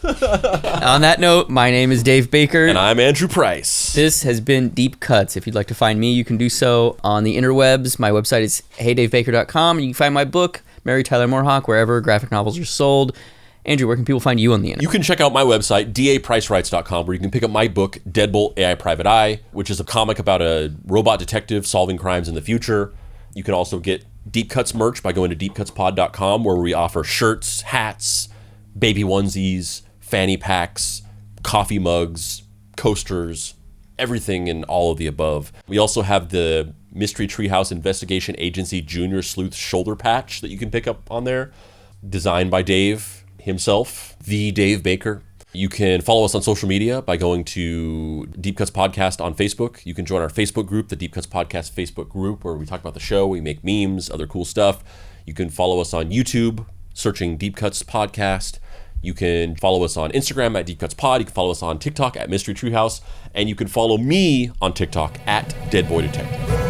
On that note, my name is Dave Baker. And I'm Andrew Price. This has been Deep Cuts. If you'd like to find me, you can do so on the interwebs. My website is heydavebaker.com. You can find my book, Mary Tyler Moorhawk, wherever graphic novels are sold. Andrew, where can people find you on the internet? You can check out my website, dapricewrites.com, where you can pick up my book, Deadbolt AI Private Eye, which is a comic about a robot detective solving crimes in the future. You can also get Deep Cuts merch by going to deepcutspod.com, where we offer shirts, hats, baby onesies, fanny packs, coffee mugs, coasters, everything and all of the above. We also have the Mystery Treehouse Investigation Agency Junior Sleuth shoulder patch that you can pick up on there, designed by Dave himself, the Dave Baker. You can follow us on social media by going to Deep Cuts Podcast on Facebook. You can join our Facebook group, the Deep Cuts Podcast Facebook group, where we talk about the show, we make memes, other cool stuff. You can follow us on YouTube, searching Deep Cuts Podcast. You can follow us on Instagram at Deep Cuts Pod. You can follow us on TikTok at Mystery Treehouse. And you can follow me on TikTok at Dead Boy Detective.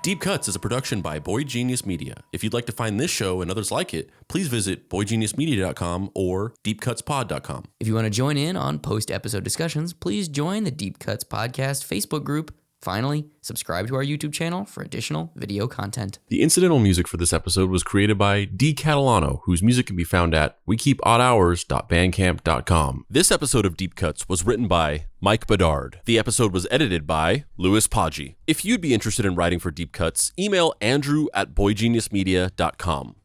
Deep Cuts is a production by Boy Genius Media. If you'd like to find this show and others like it, please visit boygeniusmedia.com or deepcutspod.com. If you want to join in on post-episode discussions, please join the Deep Cuts Podcast Facebook group. Finally, subscribe to our YouTube channel for additional video content. The incidental music for this episode was created by D. Catalano, whose music can be found at wekeepoddhours.bandcamp.com. This episode of Deep Cuts was written by Mike Bedard. The episode was edited by Louis Poggie. If you'd be interested in writing for Deep Cuts, email andrew@boygeniusmedia.com.